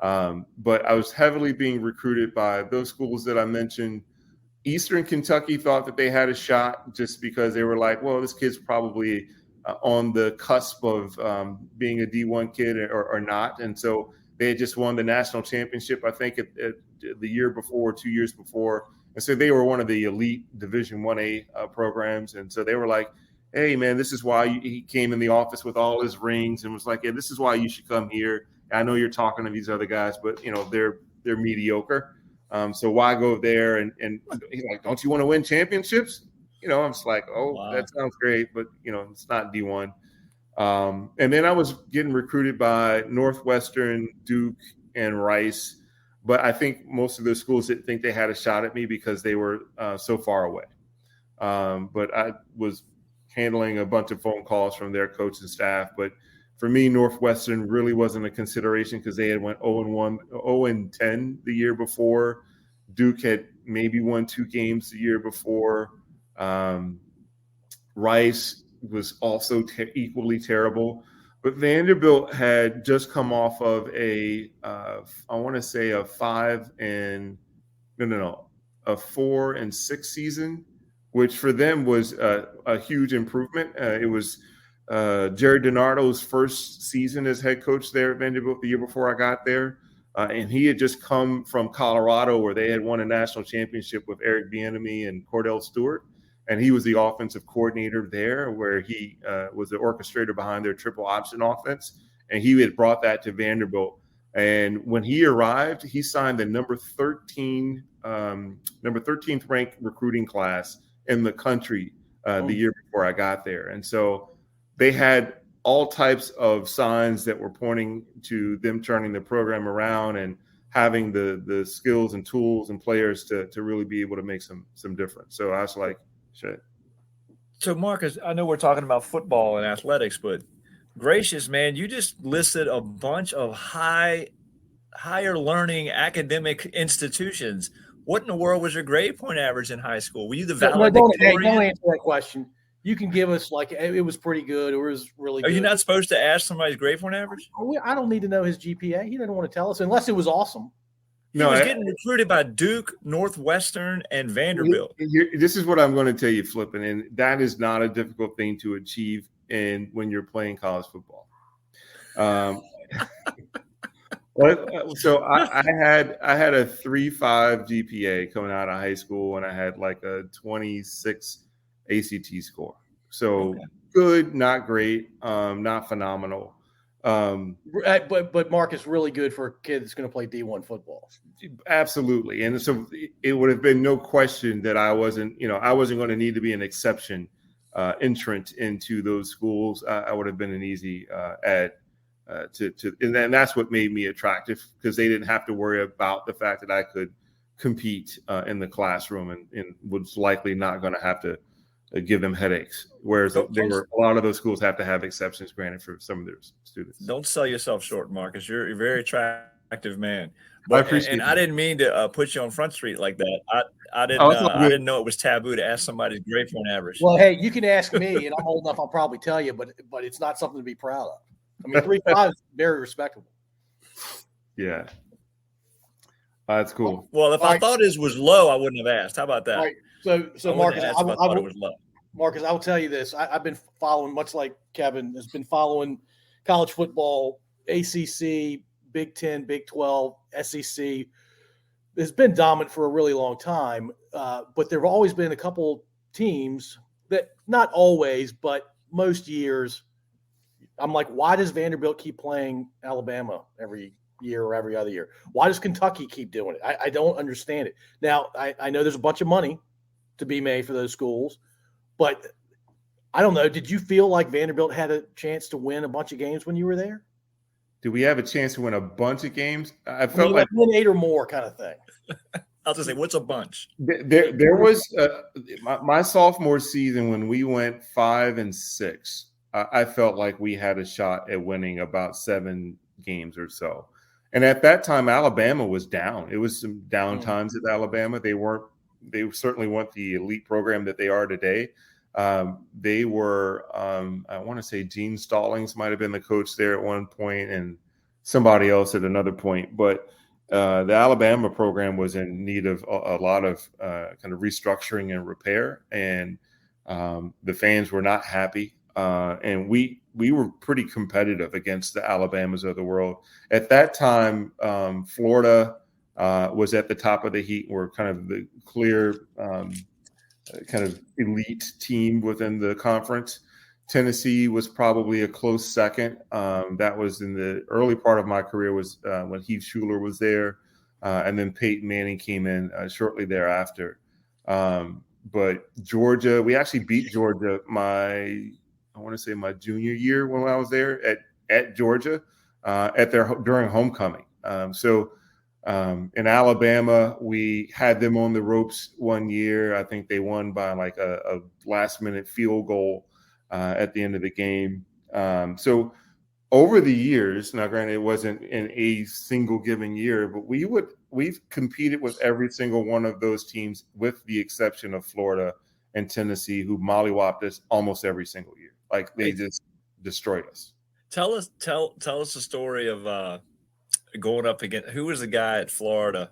But I was heavily being recruited by those schools that I mentioned. Eastern Kentucky thought that they had a shot just because they were like, well, this kid's probably on the cusp of being a D1 kid or not. And so they had just won the national championship, I think, at the year before, 2 years before. And so they were one of the elite Division 1A programs. And so they were like, hey, man, this is why he came in the office with all his rings and was like, yeah, this is why you should come here. I know you're talking to these other guys, but, they're mediocre. So why go there? And he's like, don't you want to win championships? I'm just like, oh, wow. That sounds great, but, it's not D1. And then I was getting recruited by Northwestern, Duke, and Rice. But I think most of the schools didn't think they had a shot at me because they were so far away. But I was handling a bunch of phone calls from their coach and staff. But for me, Northwestern really wasn't a consideration because they had went 0-1, 0-10 the year before. Duke had maybe won 2 games the year before. Rice was also equally terrible. But Vanderbilt had just come off of a 4-6 season, which for them was a huge improvement. It was Jared DiNardo's first season as head coach there at Vanderbilt the year before I got there. And he had just come from Colorado where they had won a national championship with Eric Bieniemy and Cordell Stewart. And he was the offensive coordinator there where he was the orchestrator behind their triple option offense. And he had brought that to Vanderbilt. And when he arrived, he signed the number 13th ranked recruiting class in the country the year before I got there. And so they had all types of signs that were pointing to them turning the program around and having the skills and tools and players to really be able to make some difference. So I was like, shit. So Marcus, I know we're talking about football and athletics, but gracious, man, you just listed a bunch of higher learning academic institutions. What in the world was your grade point average in high school? Were you the valedictorian? Don't answer that question. You can give us like it was pretty good or it was really good. Are you not supposed to ask somebody's grade point average? I don't need to know his GPA. He doesn't want to tell us unless it was awesome. He was getting recruited by Duke, Northwestern, and Vanderbilt. This is what I'm going to tell you, Flippin', and that is not a difficult thing to achieve when you're playing college football. So I had a 3.5 GPA coming out of high school, and I had like a 26 ACT score. So good, not great, not phenomenal. But Mark is really good for a kid that's going to play D1 football. Absolutely. And so it would have been no question that I wasn't going to need to be an exception entrant into those schools. I would have been an easy add and that's what made me attractive because they didn't have to worry about the fact that I could compete in the classroom and was likely not going to have to give them headaches. Whereas a lot of those schools have to have exceptions granted for some of their students. Don't sell yourself short, Marcus. You're a very attractive man. But, I appreciate and I didn't mean to put you on Front Street like that. I didn't know it was taboo to ask somebody's grade point average. Well, hey, you can ask me, and I'm old enough. I'll probably tell you, but it's not something to be proud of. I mean, 3.5 is very respectable. Yeah. That's cool. Well, if I thought his was low, I wouldn't have asked. How about that? All right. So Marcus, I thought it was low. Marcus, I will tell you this. I've been following, much like Kevin has been following college football, ACC, Big 10, Big 12, SEC. It's been dominant for a really long time, but there have always been a couple teams that, not always, but most years, I'm like, why does Vanderbilt keep playing Alabama every year or every other year? Why does Kentucky keep doing it? I don't understand it. Now, I know there's a bunch of money to be made for those schools, but I don't know. Did you feel like Vanderbilt had a chance to win a bunch of games when you were there? Did we have a chance to win a bunch of games? I felt like win 8 or more kind of thing. I'll just say, what's a bunch? There was my sophomore season when we went 5-6. I felt like we had a shot at winning about 7 games or so. And at that time, Alabama was down. It was some down times at Alabama. They certainly weren't the elite program that they are today. They were, I want to say Gene Stallings might have been the coach there at one point and somebody else at another point. But the Alabama program was in need of a lot of kind of restructuring and repair. And the fans were not happy. And we were pretty competitive against the Alabamas of the world. At that time, Florida was at the top of the heat. We're kind of the clear kind of elite team within the conference. Tennessee was probably a close second. That was in the early part of my career was when Heath Schuler was there. And then Peyton Manning came in shortly thereafter. But Georgia, we actually beat Georgia want to say my junior year when I was there at Georgia during homecoming. In Alabama, we had them on the ropes one year. I think they won by like a last minute field goal at the end of the game. So over the years, now granted, it wasn't in a single given year, but we've competed with every single one of those teams, with the exception of Florida and Tennessee, who mollywopped us almost every single year. Like they just destroyed us. Tell us the story of going up against, who was the guy at Florida,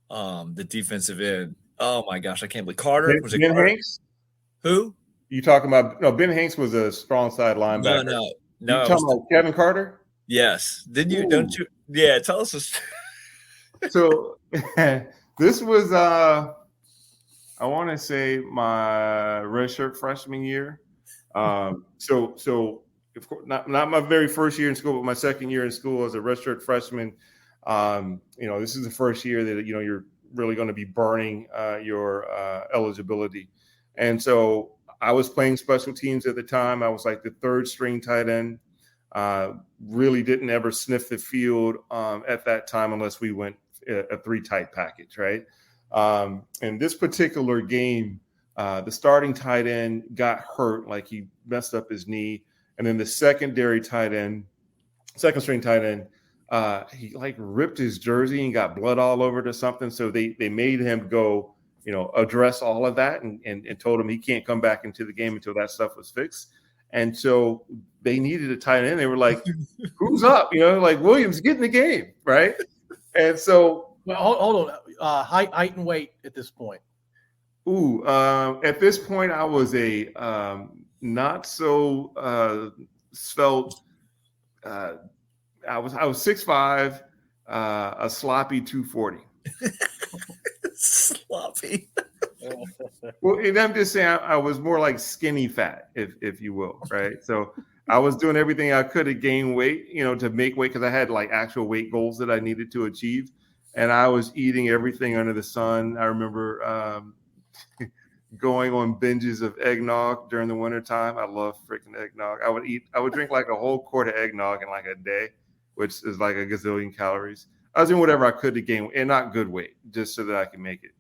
the defensive end. Oh my gosh, I can't believe Carter. Was it Ben Carter? Hanks? Who? You talking about? No, Ben Hanks was a strong side linebacker. No. You talking about Kevin Carter? Yes. Didn't you? Ooh. Don't you? Yeah. Tell us this. So this was I want to say my redshirt freshman year. So of course, not my very first year in school, but my second year in school as a redshirt freshman. This is the first year that you're really going to be burning your eligibility, and so I was playing special teams at the time. I was like the third string tight end. Really didn't ever sniff the field at that time unless we went a 3 tight package, right? In this particular game, the starting tight end got hurt, like he messed up his knee. And then the second string tight end, he like ripped his jersey and got blood all over it or something. So they made him go, address all of that and told him he can't come back into the game until that stuff was fixed. And so they needed a tight end. They were like, who's up? Like Williams, get in the game, right? And so well, hold on. Height and weight at this point. At this point, I was a not so svelte. I was 6'5", a sloppy 240. Sloppy. Well, and I'm just saying I was more like skinny fat, if you will, right? So I was doing everything I could to gain weight, to make weight, because I had like actual weight goals that I needed to achieve, and I was eating everything under the sun. I remember going on binges of eggnog during the wintertime. I love freaking eggnog. I would drink like a whole quart of eggnog in like a day, which is like a gazillion calories. I was doing whatever I could to gain weight, and not good weight, just so that I could make it.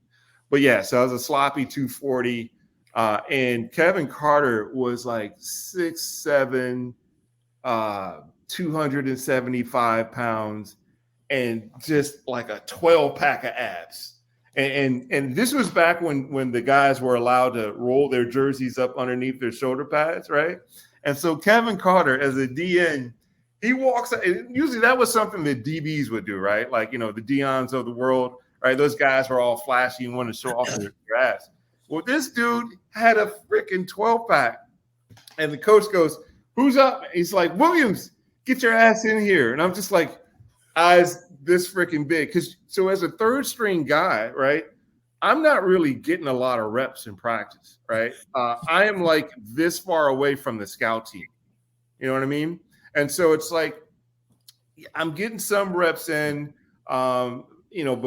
But yeah, so I was a sloppy 240, and Kevin Carter was like 6'7", 275 pounds, and just like a 12-pack of abs. And this was back when the guys were allowed to roll their jerseys up underneath their shoulder pads, right? And so Kevin Carter, as a DN, he walks out. Usually that was something that DBs would do, right? Like, the Deions of the world, right? Those guys were all flashy and wanted to show off their ass. Well, this dude had a freaking 12-pack. And the coach goes, who's up? He's like, Williams, get your ass in here. And I'm just like, eyes this freaking big. So as a third string guy, right, I'm not really getting a lot of reps in practice, right? I am like this far away from the scout team. You know what I mean? And so it's like I'm getting some reps in, but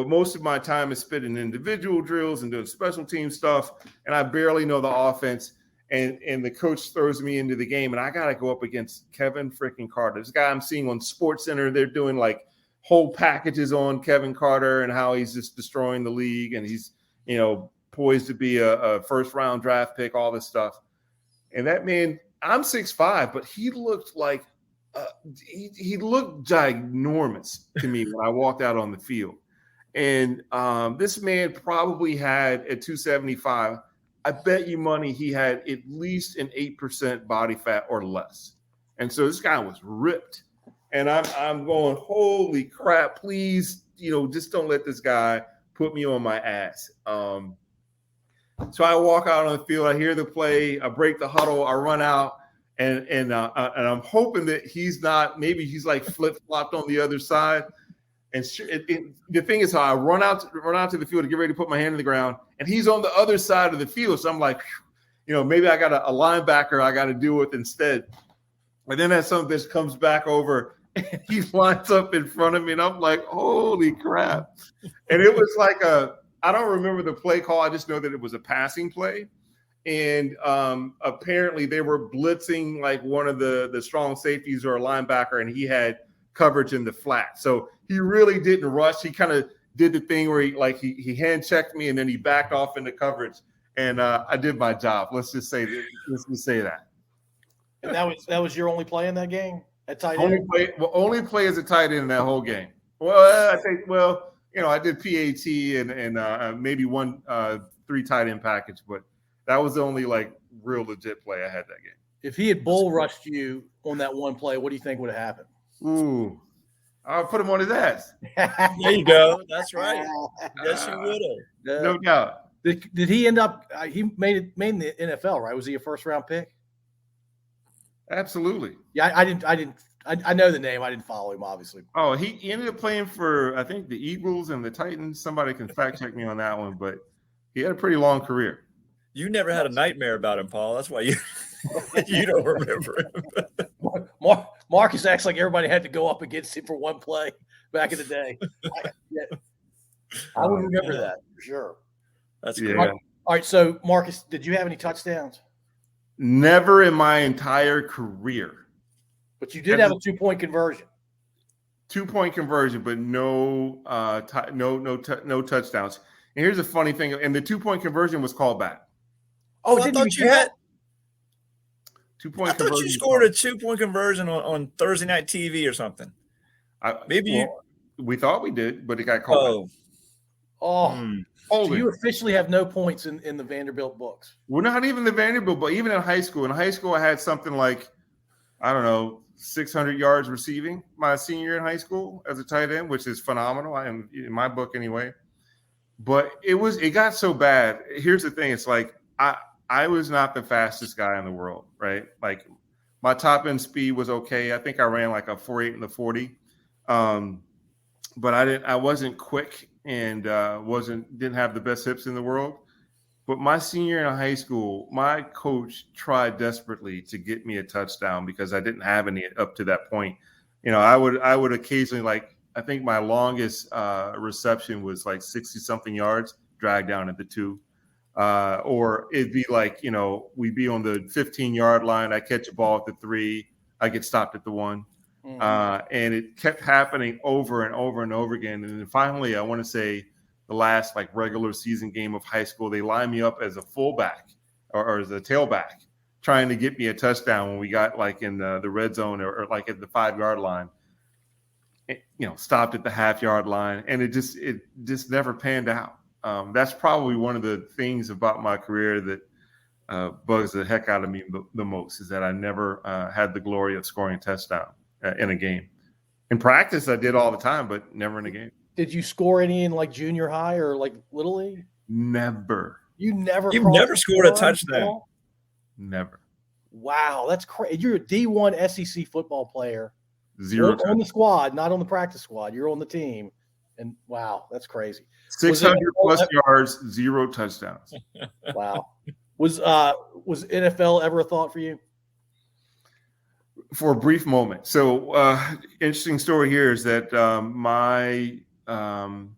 most of my time is spent in individual drills and doing special team stuff, and I barely know the offense. And the coach throws me into the game, and I got to go up against Kevin freaking Carter. This guy I'm seeing on SportsCenter, they're doing like whole packages on Kevin Carter and how he's just destroying the league, and he's, poised to be a first-round draft pick, all this stuff. And that man, I'm 6'5", but he looked like he looked ginormous to me when I walked out on the field. And this man probably had at 275, I bet you money he had at least an 8% body fat or less. And so this guy was ripped. And I'm going, holy crap, please, just don't let this guy put me on my ass. So I walk out on the field, I hear the play, I break the huddle, I run out, and I'm hoping that maybe he's like flip-flopped on the other side. And the thing is, how I run out to the field to get ready to put my hand in the ground, and he's on the other side of the field. So I'm like, maybe I got a linebacker I got to deal with instead. And then that son of a bitch comes back over, and he lines up in front of me, and I'm like, holy crap. And it was like I don't remember the play call. I just know that it was a passing play. and apparently they were blitzing like one of the strong safeties or a linebacker, and he had coverage in the flat. So he really didn't rush. He kind of did the thing where he hand checked me and then he backed off into coverage, and I did my job. Let's just say that. And that was your only play in that game at tight end? Only play as a tight end in that whole game. Well, I think I did PAT and maybe one 3 tight end package, but that was the only like real legit play I had that game. If he had bull rushed you on that one play, what do you think would have happened? Ooh, I'll put him on his ass. There you go. That's right. Yes, you would have. No doubt. Did he end up? He made in the NFL, right? Was he a first round pick? Absolutely. Yeah, I know the name. I didn't follow him, obviously. Oh, he ended up playing for, I think, the Eagles and the Titans. Somebody can fact check me on that one, but he had a pretty long career. You never had a nightmare about him, Paul. That's why you don't remember him. Marcus acts like everybody had to go up against him for one play back in the day. I would remember that for sure. That's great. All right, so Marcus, did you have any touchdowns? Never in my entire career. But you did have a 2-point conversion. 2-point conversion, but no touchdowns. And here's a funny thing, and the 2-point conversion was called back. Oh, I thought you had 2-point conversion. I thought you scored a 2-point conversion on Thursday Night TV or something. We thought we did, but it got called back. So you officially have no points in the Vanderbilt books. Well, not even the Vanderbilt, but even in high school. In high school, I had something like, 600 yards receiving my senior year in high school as a tight end, which is phenomenal. I am in my book anyway. But it got so bad. Here's the thing. It's like I was not the fastest guy in the world, right? Like my top end speed was okay. I think I ran like a 4.8 in the 40. But I wasn't quick and didn't have the best hips in the world. But my senior year in high school, my coach tried desperately to get me a touchdown because I didn't have any up to that point. I would occasionally, I think my longest reception was like 60-something yards, dragged down at the 2. Or it'd be like, we'd be on the 15-yard line. I catch a ball at the 3. I get stopped at the 1. And it kept happening over and over and over again. And then finally, I want to say the last regular season game of high school, they lined me up as a fullback or as a tailback, trying to get me a touchdown when we got in the red zone or at the 5-yard line. Stopped at the half-yard line, and it just never panned out. That's probably one of the things about my career that bugs the heck out of me the most, is that I never had the glory of scoring a touchdown in a game. In practice, I did all the time, but never in a game. Did you score any in junior high or little league? Never. You've never scored a touchdown. Never. Wow, that's crazy. You're a D1 SEC football player. 0 on the squad, not on the practice squad. You're on the team, and wow, that's crazy. 600 plus yards, 0 touchdowns. Wow. Was NFL ever a thought for you? For a brief moment. So, interesting story here is that my redshirt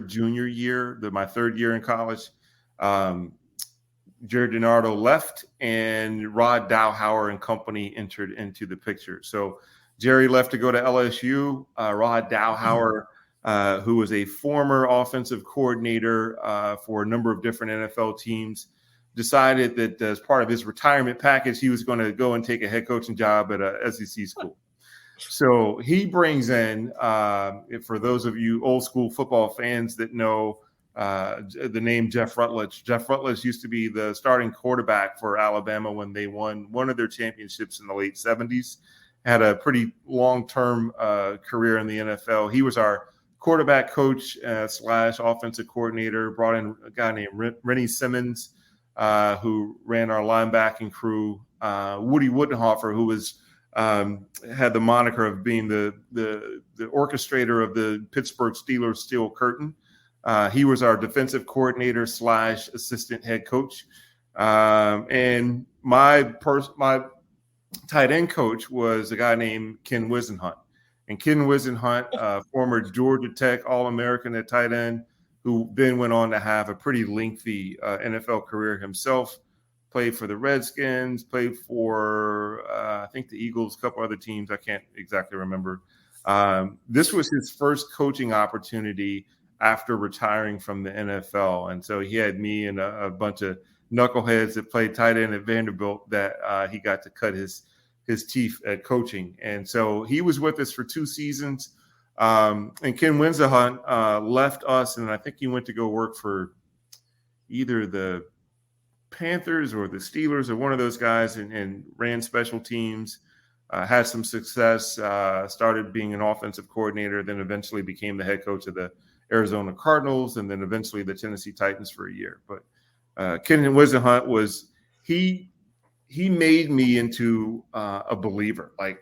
junior year, my 3rd year in college, Jared DiNardo left and Rod Dowhauer and company entered into the picture. So Jerry left to go to LSU. Rod Dowhauer, who was a former offensive coordinator for a number of different NFL teams, decided that as part of his retirement package, he was going to go and take a head coaching job at a SEC school. So he brings in, for those of you old school football fans that know the name Jeff Rutledge. Jeff Rutledge used to be the starting quarterback for Alabama when they won one of their championships in the late 70s. Had a pretty long-term career in the NFL. He was our quarterback coach / offensive coordinator. Brought in a guy named Rennie Simmons, who ran our linebacking crew. Woody Woodenhofer, who was had the moniker of being the orchestrator of the Pittsburgh Steelers Steel Curtain. He was our defensive coordinator / assistant head coach. And my tight end coach was a guy named Ken Wisenhunt. And Ken Wisenhunt, former Georgia Tech All-American at tight end, who then went on to have a pretty lengthy NFL career himself. Played for the Redskins, played for, I think, the Eagles, a couple other teams. I can't exactly remember. This was his first coaching opportunity after retiring from the NFL. And so he had me and a bunch of knuckleheads that played tight end at Vanderbilt that he got to cut his teeth at coaching. And so he was with us for 2 seasons. And Ken Winsehunt left us, and I think he went to go work for either the Panthers or the Steelers or one of those guys, and ran special teams, had some success, started being an offensive coordinator, then eventually became the head coach of the Arizona Cardinals, and then eventually the Tennessee Titans for a year. But Ken Winsehunt he made me into a believer. Like,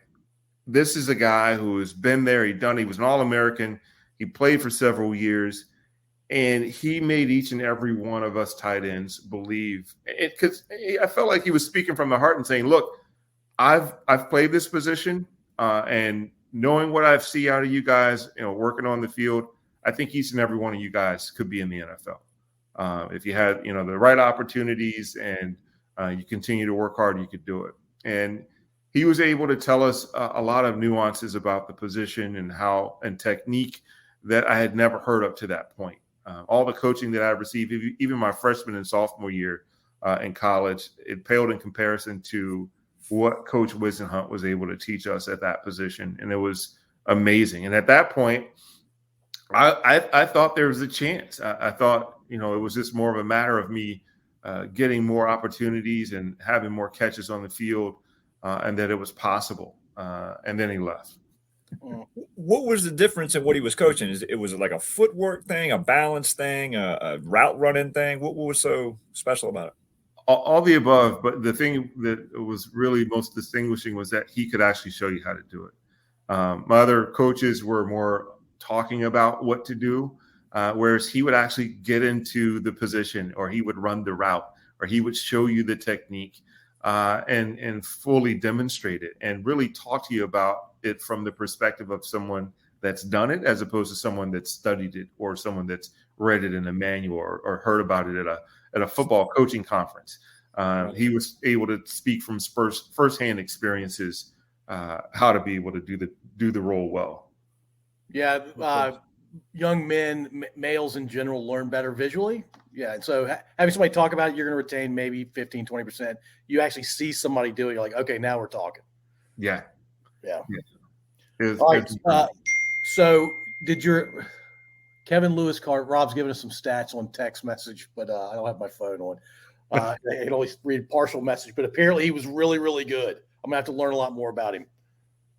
this is a guy who has been there. He was an All-American. He played for several years. And he made each and every one of us tight ends believe it, because I felt like he was speaking from the heart and saying, look, I've played this position, and knowing what I see out of you guys, working on the field, I think each and every one of you guys could be in the NFL. If you had, the right opportunities and you continue to work hard, you could do it. And he was able to tell us a lot of nuances about the position and technique that I had never heard up to that point. All the coaching that I received, even my freshman and sophomore year in college, it paled in comparison to what Coach Winsehunt was able to teach us at that position. And it was amazing. And at that point, I thought there was a chance. I thought, it was just more of a matter of me getting more opportunities and having more catches on the field, and that it was possible. And then he left. What was the difference in what he was coaching? It was like a footwork thing, a balance thing, a route running thing? What was so special about it? All the above, but the thing that was really most distinguishing was that he could actually show you how to do it. My other coaches were more talking about what to do, whereas he would actually get into the position, or he would run the route, or he would show you the technique and fully demonstrate it and really talk to you about it from the perspective of someone that's done it, as opposed to someone that's studied it or someone that's read it in a manual or heard about it at a football coaching conference. He was able to speak from firsthand experiences, how to be able to do the role well. Yeah. Young men, males in general, learn better visually. Yeah. And so having somebody talk about it, you're going to retain maybe 15, 20%. You actually see somebody do it. You're like, okay, now we're talking. Yeah. All right. So did your Kevin Lewis card? Rob's giving us some stats on text message, but I don't have my phone on. I can only read partial message, but apparently he was really, really good. I'm gonna have to learn a lot more about him.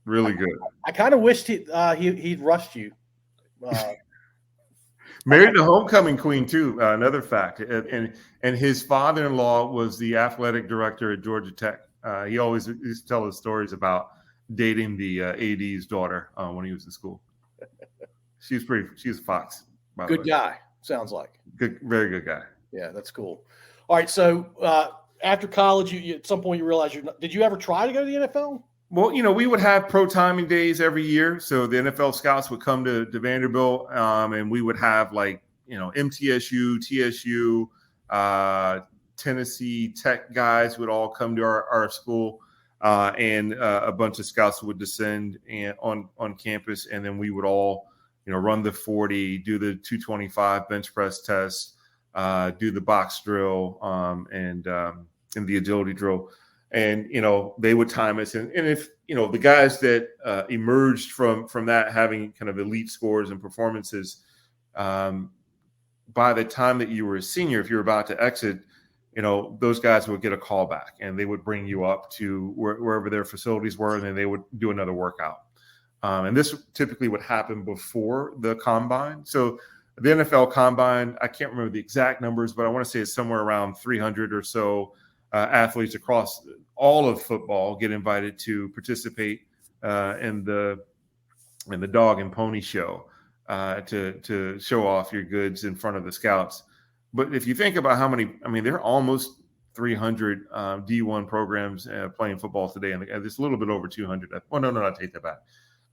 Really good. I kind of wished he'd rushed you. Married the homecoming queen too. Another fact, and his father-in-law was the athletic director at Georgia Tech. He always used to tell us stories about dating the AD's daughter when he was in school. She's a fox. Good guy, sounds like. Good, very good guy. Yeah, that's cool. All right, so after college, you at some point you realized did you ever try to go to the NFL? Well, we would have pro timing days every year. So the NFL scouts would come to Vanderbilt, and we would have MTSU, TSU, Tennessee Tech guys would all come to our school, and a bunch of scouts would descend on campus, and then we would all, run the 40, do the 225 bench press test, do the box drill, and the agility drill. And, they would time us. And if, the guys that emerged from that having kind of elite scores and performances, by the time that you were a senior, if you were about to exit, those guys would get a call back and they would bring you up to wherever their facilities were, and then they would do another workout. And this typically would happen before the combine. So the NFL combine, I can't remember the exact numbers, but I want to say it's somewhere around 300 or so athletes across all of football get invited to participate in the dog and pony show to show off your goods in front of the scouts. But if you think about how many, there are almost 300 D1 programs playing football today, and there's a little bit over 200. Oh, no, I take that back.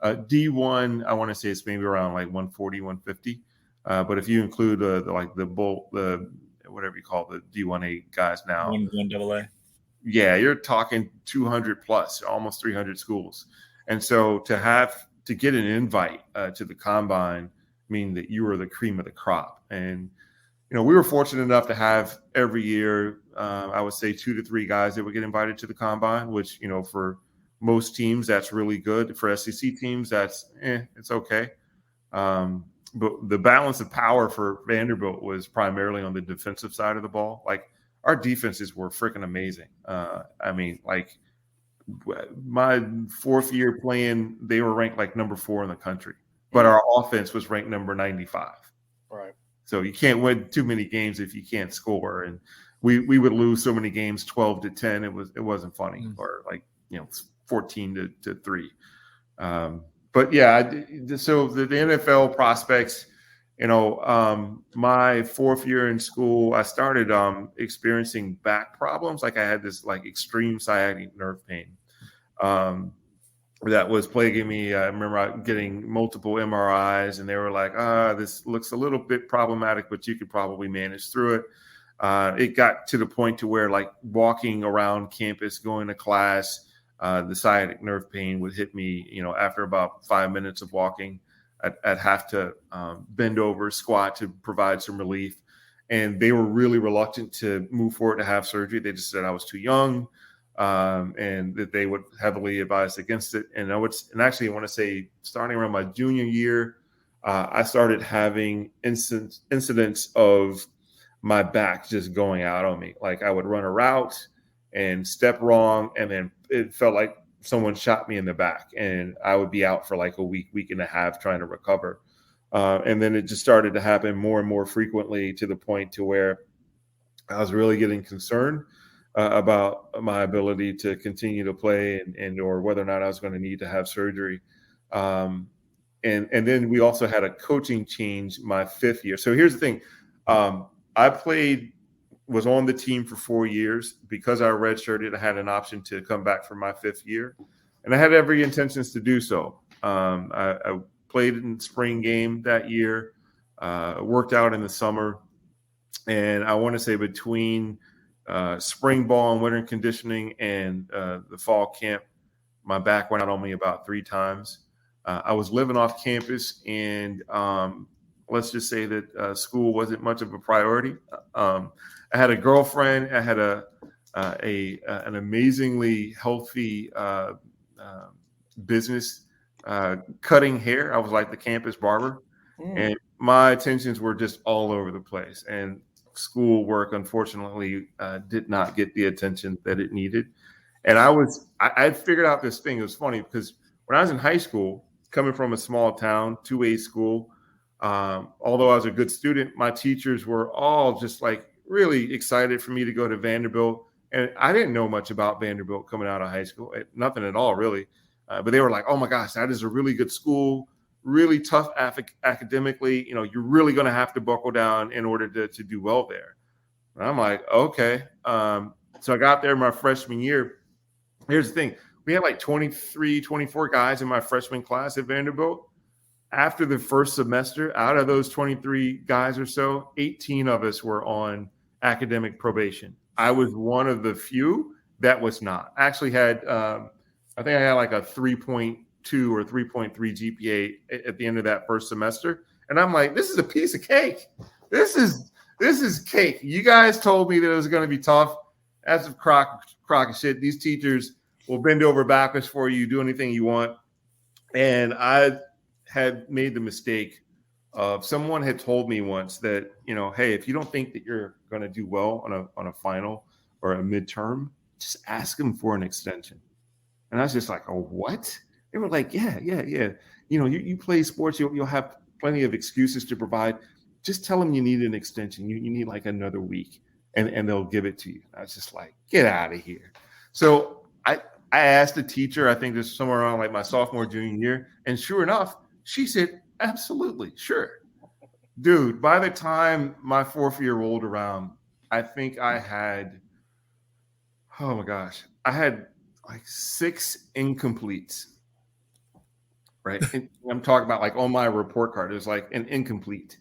D1, I want to say it's maybe around like 140, 150. But if you include the whatever you call the D1A guys now, 1AA. Yeah, you're talking 200 plus, almost 300 schools. And so to get an invite to the combine mean that you were the cream of the crop. And, we were fortunate enough to have every year, I would say 2 to 3 guys that would get invited to the combine, which, for most teams, that's really good. For SEC teams, that's, it's okay. But the balance of power for Vanderbilt was primarily on the defensive side of the ball. Like, our defenses were freaking amazing. My 4th year playing, they were ranked like number 4 in the country, but our offense was ranked number 95. Right. So you can't win too many games if you can't score. And we would lose so many games, 12-10. It wasn't funny, or 14-3. But yeah, so the NFL prospects. My 4th year in school, I started experiencing back problems. Like, I had this extreme sciatic nerve pain that was plaguing me. I remember getting multiple MRIs, and they were like, this looks a little bit problematic, but you could probably manage through it. It got to the point to where, walking around campus, going to class, the sciatic nerve pain would hit me, after about 5 minutes of walking. I'd have to bend over, squat to provide some relief. And they were really reluctant to move forward to have surgery. They just said I was too young, and that they would heavily advise against it. And actually, I want to say, starting around my junior year, I started having incidents of my back just going out on me. Like, I would run a route and step wrong, and then it felt like someone shot me in the back, and I would be out for a week and a half trying to recover. And then it just started to happen more and more frequently, to the point to where I was really getting concerned about my ability to continue to play, and or whether or not I was going to need to have surgery. And then we also had a coaching change my 5th year. So here's the thing. I was on the team for 4 years. Because I redshirted, I had an option to come back for my 5th year, and I had every intentions to do so. I played in the spring game that year, worked out in the summer, and I want to say between spring ball and winter conditioning and the fall camp, my back went out on me about 3 times. I was living off campus, and let's just say that school wasn't much of a priority. I had a girlfriend. I had an amazingly healthy business, cutting hair. I was like the campus barber, and my attentions were just all over the place. And schoolwork, unfortunately, did not get the attention that it needed. And I figured out this thing. It was funny because when I was in high school, coming from a small town, 2A school, although I was a good student, my teachers were all just really excited for me to go to Vanderbilt. And I didn't know much about Vanderbilt coming out of high school, nothing at all, really. But they were like, oh my gosh, that is a really good school, really tough academically. You're really going to have to buckle down in order to do well there. And I'm like, okay. So I got there my freshman year. Here's the thing. We had 23, 24 guys in my freshman class at Vanderbilt. After the first semester, out of those 23 guys or so, 18 of us were on academic probation. I was one of the few that was not. I actually had, I think I had a 3.2 or 3.3 GPA at the end of that first semester. And I'm like, this is a piece of cake. This is cake. You guys told me that it was going to be tough. That's a crock of shit. These teachers will bend over backwards for you, do anything you want. And I had made the mistake of, someone had told me once that, hey, if you don't think that you're going to do well on a final or a midterm, just ask them for an extension. And I was just like, oh, what? They were like, yeah. You play sports, you'll have plenty of excuses to provide. Just tell them you need an extension. You need another week, and they'll give it to you. I was just like, get out of here. So I asked the teacher, I think this is somewhere around my sophomore, junior year. And sure enough, she said, absolutely, sure. Dude, by the time my 4th year rolled around, I think I had, oh my gosh, I had 6 incompletes, right? And I'm talking about on my report card, it was an incomplete.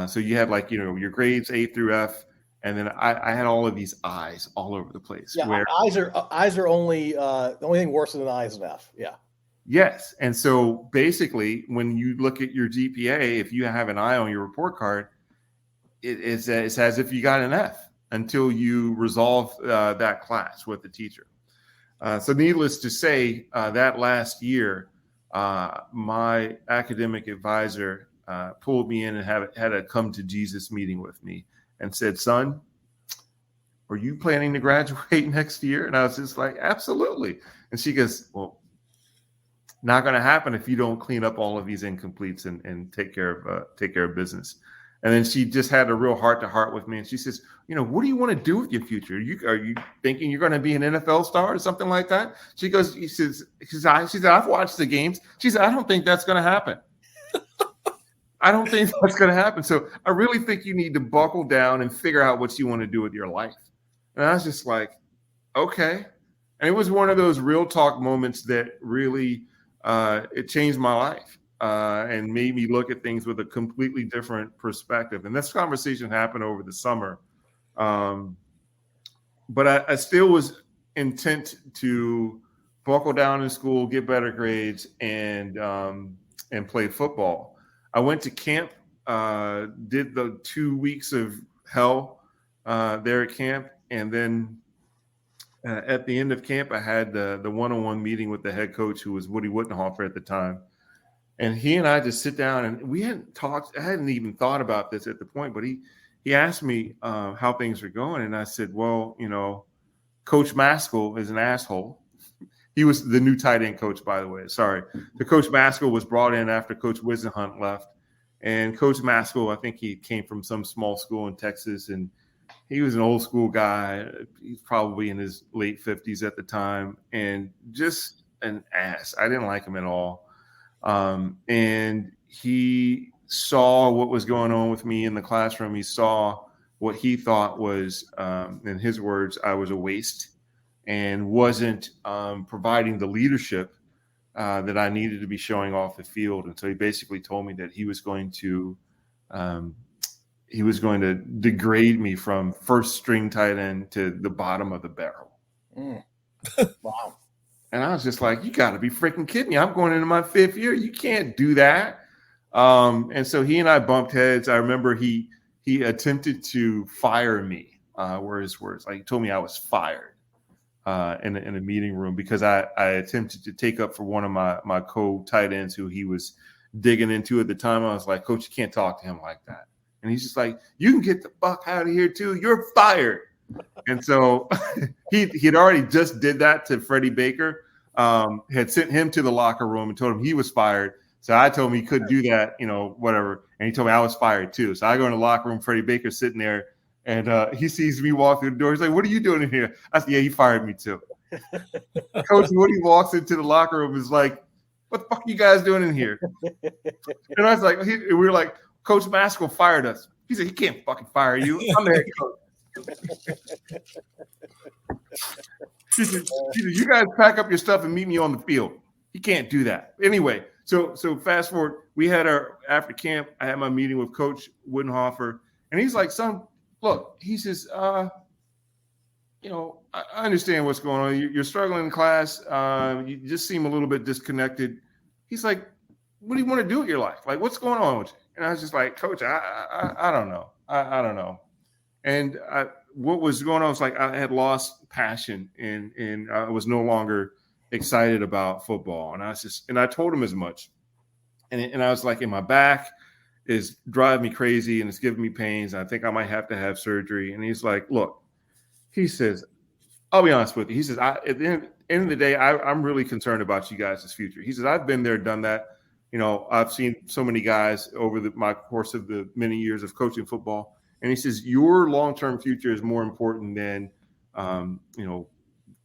So you had like, your grades A through F. And then I had all of these I's all over the place. Yeah, where I's are only the only thing worse than an I is an F. Yeah. Yes. And so basically, when you look at your GPA, if you have an I on your report card, it's as if you got an F until you resolve that class with the teacher. So needless to say, that last year, my academic advisor pulled me in and had a come to Jesus meeting with me and said, son, are you planning to graduate next year? And I was just like, absolutely. And she goes, well, not going to happen if you don't clean up all of these incompletes and take care of business. And then she just had a real heart to heart with me. And she says, what do you want to do with your future? Are you thinking you're going to be an NFL star or something like that? She said, I've watched the games. She said, I don't think that's going to happen. I don't think that's going to happen. So I really think you need to buckle down and figure out what you want to do with your life. And I was just like, okay. And it was one of those real talk moments that really, it changed my life and made me look at things with a completely different perspective. And this conversation happened over the summer. But I still was intent to buckle down in school, get better grades, and play football. I went to camp, did the 2 weeks of hell there at camp. And then at the end of camp, I had the one-on-one meeting with the head coach, who was Woody Wittenhofer at the time. And he and I just sit down, and we hadn't talked. I hadn't even thought about this at the point, but he asked me how things were going. And I said, well, Coach Maskell is an asshole. He was the new tight end coach, by the way. Sorry. The Coach Maskell was brought in after Coach Wisenhunt left. And Coach Maskell, I think he came from some small school in Texas, and he was an old school guy. He's probably in his late 50s at the time, and just an ass. I didn't like him at all. And he saw what was going on with me in the classroom. He saw what he thought was, in his words, I was a waste and wasn't providing the leadership that I needed to be showing off the field. And so he basically told me that he was going to degrade me from first string tight end to the bottom of the barrel. Wow. And I was just like, you got to be freaking kidding me. I'm going into my 5th year. You can't do that. And so he and I bumped heads. I remember he attempted to fire me, were his words. Like, he told me I was fired in a meeting room because I attempted to take up for one of my co-tight ends who he was digging into at the time. I was like, Coach, you can't talk to him like that. And he's just like, you can get the fuck out of here too. You're fired. And so he'd already just did that to Freddie Baker, had sent him to the locker room and told him he was fired. So I told him he couldn't do that, whatever. And he told me I was fired too. So I go in the locker room, Freddie Baker's sitting there, and he sees me walk through the door. He's like, what are you doing in here? I said, yeah, he fired me too. Coach Woody walks into the locker room and is like, what the fuck are you guys doing in here? And I was like, we were like, Coach Maskell fired us. He said, he can't fucking fire you. I'm the head coach. He said, you guys pack up your stuff and meet me on the field. He can't do that. Anyway, so fast forward, we had our after camp. I had my meeting with Coach Wittenhofer, and he's like, son, look, he says, I understand what's going on. You're struggling in class. You just seem a little bit disconnected. He's like, what do you want to do with your life? Like, what's going on with you? And I was just like, Coach, I don't know. I don't know. And what was going on was like I had lost passion and I was no longer excited about football. And I told him as much. And I was like, in my back is driving me crazy and it's giving me pains. I think I might have to have surgery. And he's like, look, he says, I'll be honest with you. He says, at the end of the day, I'm really concerned about you guys' future. He says, I've been there, done that. I've seen so many guys over my course of the many years of coaching football. And he says, your long-term future is more important than,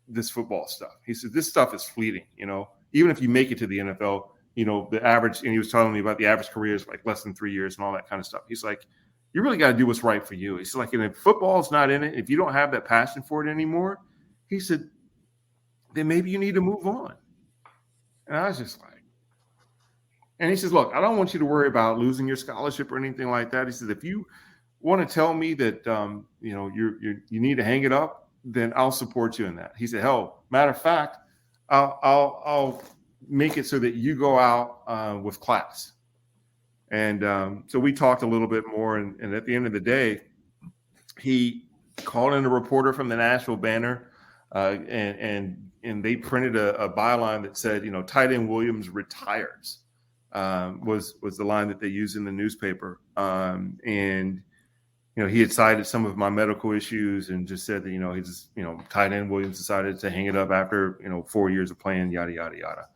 this football stuff. He says, this stuff is fleeting, even if you make it to the NFL, the average, and he was telling me about the average career is like less than 3 years and all that kind of stuff. He's like, you really got to do what's right for you. He's like, and if football's not in it, if you don't have that passion for it anymore, he said, then maybe you need to move on. And I was just like, And he says, look, I don't want you to worry about losing your scholarship or anything like that. He says, if you want to tell me that, you need to hang it up, then I'll support you in that. He said, hell, matter of fact, I'll make it so that you go out with class. And so we talked a little bit more. And at the end of the day, he called in a reporter from the Nashville Banner, and they printed a byline that said, tight end Williams retires, was the line that they used in the newspaper. And he had cited some of my medical issues and just said that, tight end Williams decided to hang it up after, 4 years of playing, yada, yada, yada.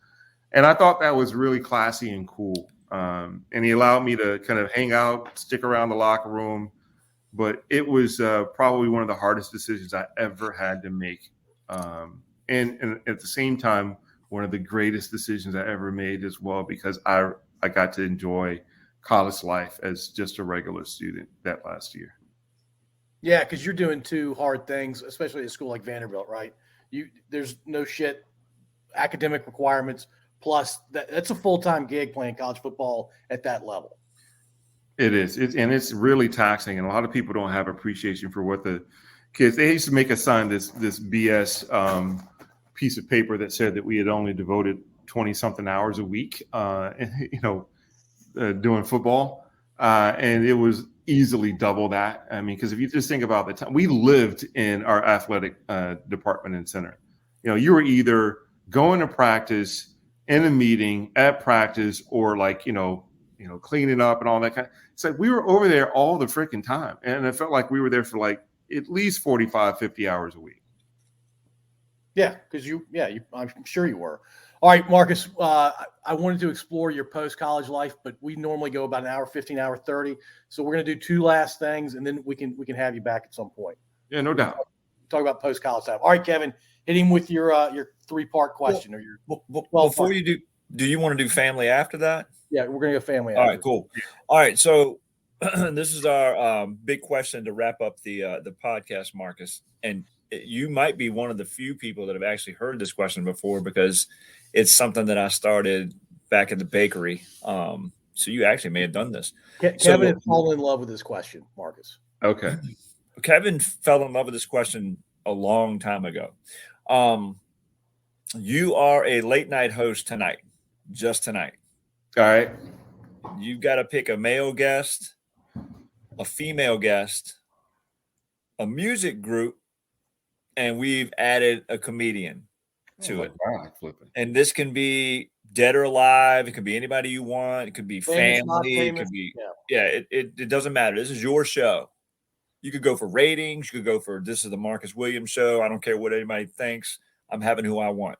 And I thought that was really classy and cool. And he allowed me to kind of hang out, stick around the locker room. But it was probably one of the hardest decisions I ever had to make. And at the same time, one of the greatest decisions I ever made as well, because I got to enjoy college life as just a regular student that last year. Yeah, because you're doing two hard things, especially at a school like Vanderbilt, right? There's no shit academic requirements, plus that's a full-time gig playing college football at that level. It is. It's really taxing. And a lot of people don't have appreciation for what the kids, they used to make us sign this BS piece of paper that said that we had only devoted 20 something hours a week, doing football. And it was easily double that. I mean, because if you just think about the time we lived in our athletic department and center, you were either going to practice, in a meeting, at practice, or cleaning up and all that kind of. It's like we were over there all the freaking time. And it felt like we were there for at least 45, 50 hours a week. Yeah, because I'm sure you were. All right, Marcus, I wanted to explore your post-college life, but we normally go about an hour, 15, hour 30. So we're going to do two last things, and then we can have you back at some point. Yeah, no doubt. Talk about post-college time. All right, Kevin, hit him with your 3-part question or your. Before you do you want to do family after that? Yeah, we're going to go family. All right, cool. All right, so this is our big question to wrap up the podcast, Marcus. And you might be one of the few people that have actually heard this question before, because it's something that I started back at the bakery. So you actually may have done this. Kevin had fallen in love with this question, Marcus. Okay. Kevin fell in love with this question a long time ago. You are a late night host tonight, just tonight. All right. You've got to pick a male guest, a female guest, a music group, and we've added a comedian to it. God, and this can be dead or alive. It could be anybody you want. It could be family. It could be, it doesn't matter. This is your show. You could go for ratings. You could go for, this is the Marcus Williams show. I don't care what anybody thinks. I'm having who I want.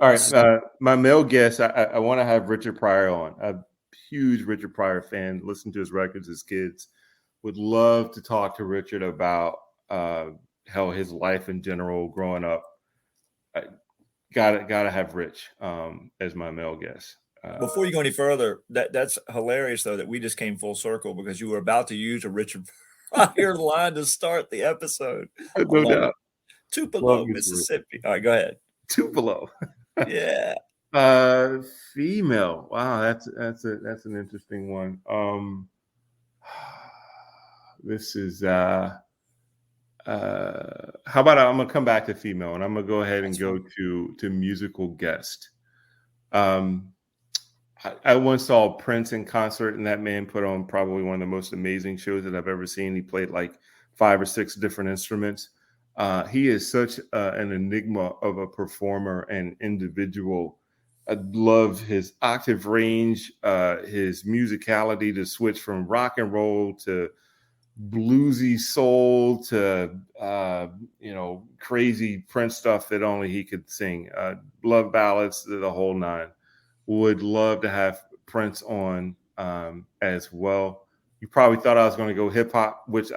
All right. My male guest, I want to have Richard Pryor on. I'm a huge Richard Pryor fan. Listen to his records as kids. Would love to talk to Richard about how his life in general growing up. Gotta have Rich as my male guest. Before you go any further, that's hilarious though that we just came full circle, because you were about to use a Richard Pryor line to start the episode. No doubt. Tupelo, Mississippi. All right, go ahead. Tupelo. Yeah. Female. Wow, that's an interesting one. This is how about I'm gonna come back to female, and I'm gonna go ahead and go to musical guest. I once saw Prince in concert, and that man put on probably one of the most amazing shows that I've ever seen. He played 5 or 6 different instruments. He is such an enigma of a performer and individual. I love his octave range, his musicality to switch from rock and roll to bluesy soul to crazy Prince stuff that only he could sing. Love ballads, the whole nine. Would love to have Prince on as well. You probably thought I was going to go hip hop, which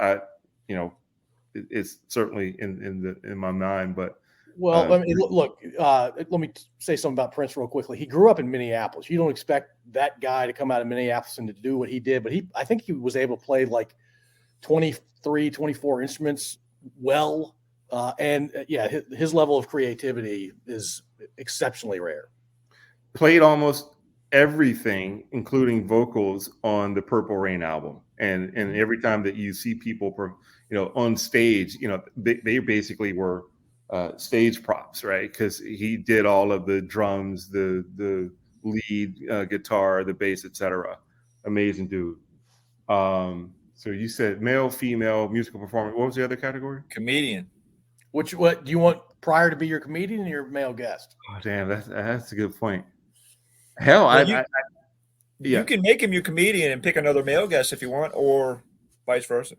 it's certainly in my mind, but well, let me say something about Prince real quickly. He grew up in Minneapolis. You don't expect that guy to come out of Minneapolis and to do what he did, but I think he was able to play 23, 24 instruments well. His level of creativity is exceptionally rare. Played almost everything, including vocals, on the Purple Rain album. And every time that you see people, on stage, they basically were stage props, right? Because he did all of the drums, the lead guitar, the bass, etc. Amazing dude. So you said male, female, musical performer. What was the other category? Comedian. What do you want prior to be your comedian or your male guest? Oh, damn, that's a good point. Hell, Well, you can make him your comedian and pick another male guest if you want, or vice versa.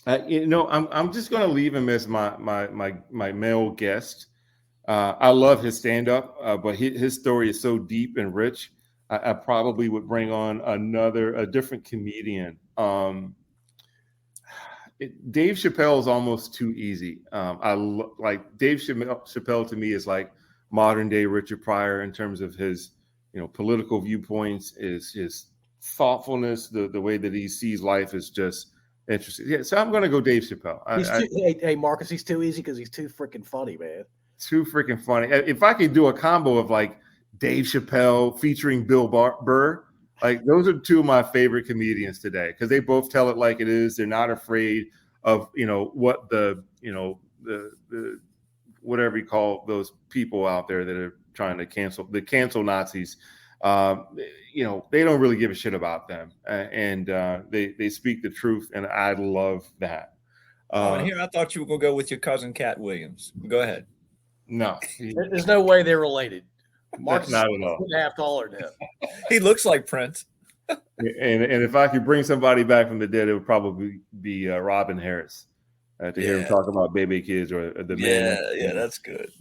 I'm just going to leave him as my male guest. I love his stand-up, but his story is so deep and rich. I probably would bring on a different comedian. Dave Chappelle is almost too easy. Like Dave Chappelle to me is like modern day Richard Pryor in terms of his, political viewpoints, his thoughtfulness, the way that he sees life is just interesting. Yeah, so I'm going to go Dave Chappelle. Hey, Marcus, he's too easy because he's too freaking funny, man. Too freaking funny. If I could do a combo of like Dave Chappelle featuring Bill Burr, like those are two of my favorite comedians today because they both tell it like it is. They're not afraid of what the whatever you call those people out there that are trying to cancel Nazis. They don't really give a shit about them, and they speak the truth, and I love that. And here I thought you were gonna go with your cousin Cat Williams. Go ahead. No, there's no way they're related. Marcus not at all. 2.5 taller than him. He looks like Prince. And if I could bring somebody back from the dead, it would probably be Robin Harris to hear him talk about baby kids or the man. Yeah, that's good.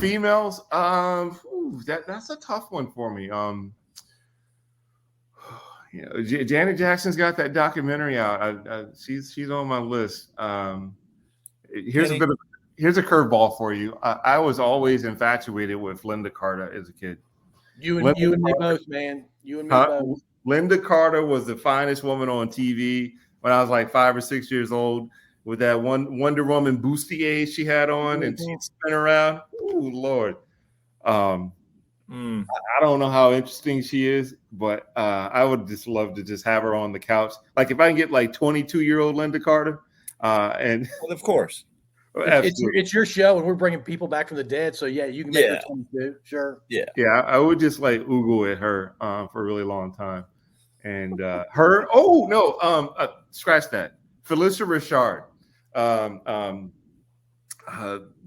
Females, that's a tough one for me. Janet Jackson's got that documentary out. She's on my list. Here's a curveball for you. I was always infatuated with Linda Carter as a kid. You and me both, man. You and me both. Linda Carter was the finest woman on TV when I was like 5 or 6 years old with that one Wonder Woman bustier she had on and she'd spin around. Oh, Lord. I don't know how interesting she is, but I would just love to just have her on the couch. Like if I can get like 22-year-old Linda Carter. Well, of course. It's your show, and we're bringing people back from the dead. So yeah, you can make her 22. Sure. Yeah. I would just like oogle at her for a really long time, and scratch that. Felicia Rashad,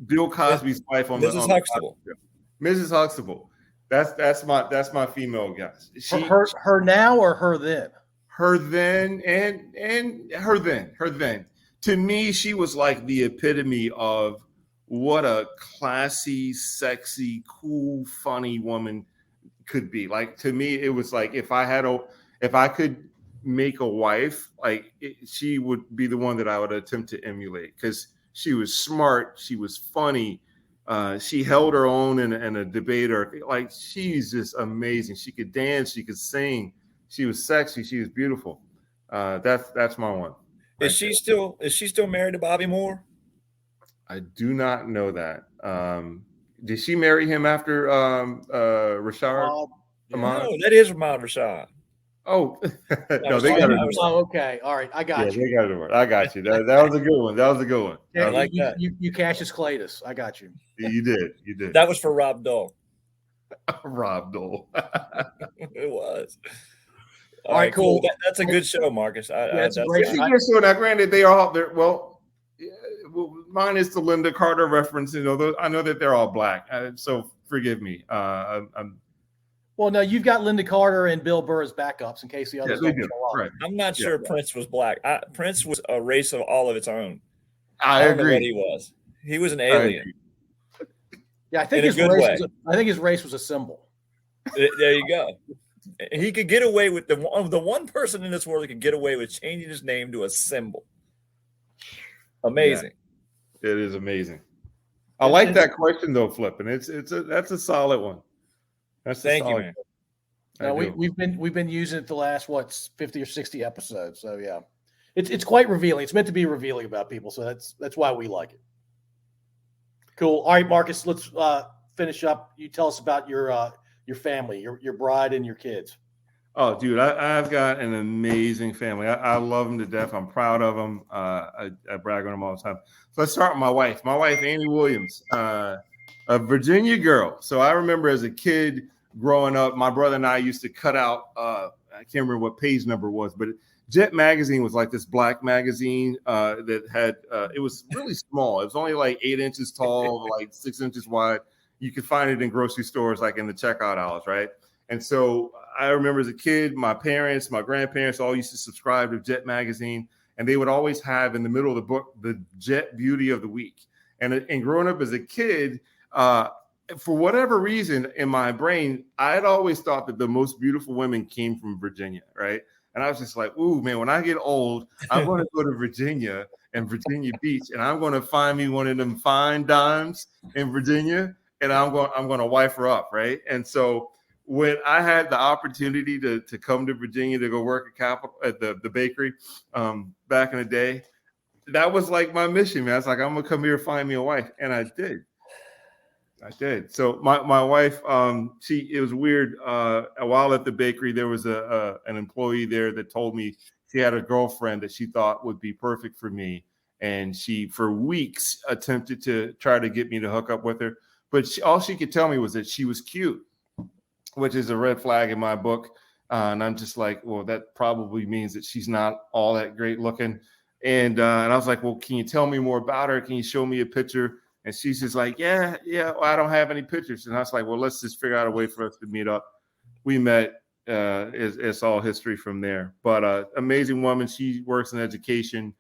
Bill Cosby's wife on Mrs. Huxtable. Mrs. Huxtable. That's my female guest. Her now or her then? Her then and her then. To me, she was like the epitome of what a classy, sexy, cool, funny woman could be. Like to me, it was like if I could make a wife, she would be the one that I would attempt to emulate because she was smart, she was funny, she held her own in a debate. Like she's just amazing. She could dance, she could sing, she was sexy, she was beautiful. That's my one. Is she still married to Bobby Moore? I do not know that. Did she marry him after Rashad? No, that is Ahmad Rashad. Oh, no, they got it. Oh, okay. All right. I got you. They got it. I got you. That was a good one. Yeah, like that. You Cassius Claytus. I got you. You did. That was for Rob Dole. Rob Dole. It was. All right, cool. That's a good show, Marcus. That's a great show. Now, granted, they are all there. Well, mine is the Linda Carter reference. I know that they're all black, so forgive me. Well, no, you've got Linda Carter and Bill Burr as backups in case the others don't show up. Right. I'm not sure Prince was black. Prince was a race of all of its own. I don't agree. know what he was. He was an alien. Yeah, I think his race was a symbol. There you go. He could get away with the one person in this world that could get away with changing his name to a symbol. Amazing. Yeah, it is amazing. I like that question though, Flip, and that's a solid one. Thank you, man. No, we've been using it the last 50 or 60 episodes. So yeah, it's quite revealing. It's meant to be revealing about people, so that's why we like it. Cool. All right, Marcus, let's finish up. You tell us about your family, your bride and your kids? Oh, dude, I've got an amazing family. I love them to death. I'm proud of them. I brag on them all the time. So let's start with my wife. My wife, Annie Williams, a Virginia girl. So I remember as a kid growing up, my brother and I used to cut out, I can't remember what page number it was, but Jet magazine was like this black magazine that had, it was really small. It was only like 8 inches tall, like 6 inches wide. You could find it in grocery stores, like in the checkout aisles, right? And so I remember as a kid, my parents, my grandparents all used to subscribe to Jet magazine, and they would always have in the middle of the book the Jet Beauty of the Week. And growing up as a kid, for whatever reason in my brain, I had always thought that the most beautiful women came from Virginia, right? And I was just like, ooh, man, when I get old, I'm going to go to Virginia and Virginia Beach, and I'm going to find me one of them fine dimes in Virginia, and I'm going to wife her up, right? And so when I had the opportunity to come to Virginia to go work at the bakery back in the day, that was like my mission, man. I was like, I'm gonna come here and find me a wife, and I did. So my wife, it was weird. While at the bakery, there was an employee there that told me she had a girlfriend that she thought would be perfect for me, and she for weeks attempted to try to get me to hook up with her, but all she could tell me was that she was cute, which is a red flag in my book. And I'm just like, well, that probably means that she's not all that great looking. And I was like, well, can you tell me more about her? Can you show me a picture? And she's just like, yeah, well, I don't have any pictures. And I was like, well, let's just figure out a way for us to meet up. We met. It's all history from there. But amazing woman. She works in education.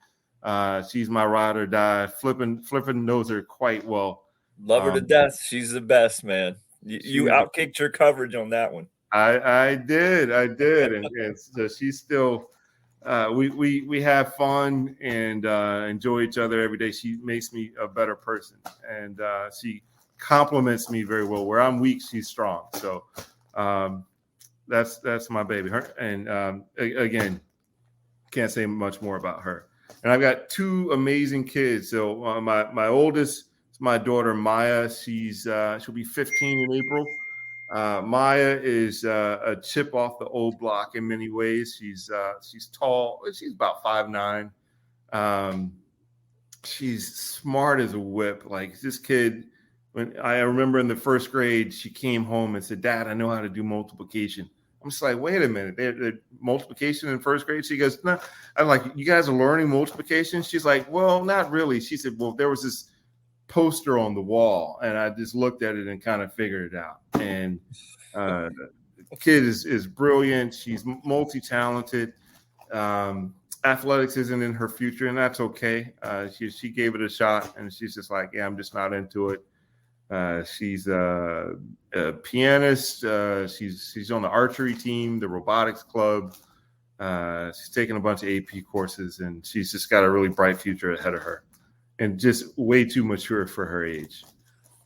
She's my ride or die. Flippin knows her quite well. Love her to death. She's the best, man. You outkicked your coverage on that one. I did, and so she's still. We have fun and enjoy each other every day. She makes me a better person, and she compliments me very well. Where I'm weak, she's strong. So that's my baby. Her and again, can't say much more about her. And I've got 2 amazing kids. So my oldest. My daughter Maya, she'll be 15 in April. Maya is a chip off the old block in many ways. She's tall. She's about 5'9". She's smart as a whip. Like this kid, when I remember in the 1st grade, she came home and said, "Dad, I know how to do multiplication." I'm just like, wait a minute, they're multiplication in 1st grade? She goes, no. I'm like, you guys are learning multiplication? She's like, well, not really. She said, well, there was this poster on the wall, and I just looked at it and kind of figured it out. And the kid is brilliant. She's multi-talented. Athletics isn't in her future, and that's okay. She gave it a shot, and she's just like, yeah, I'm just not into it. She's a pianist. She's on the archery team, the robotics club. She's taking a bunch of AP courses, and she's just got a really bright future ahead of her. And just way too mature for her age.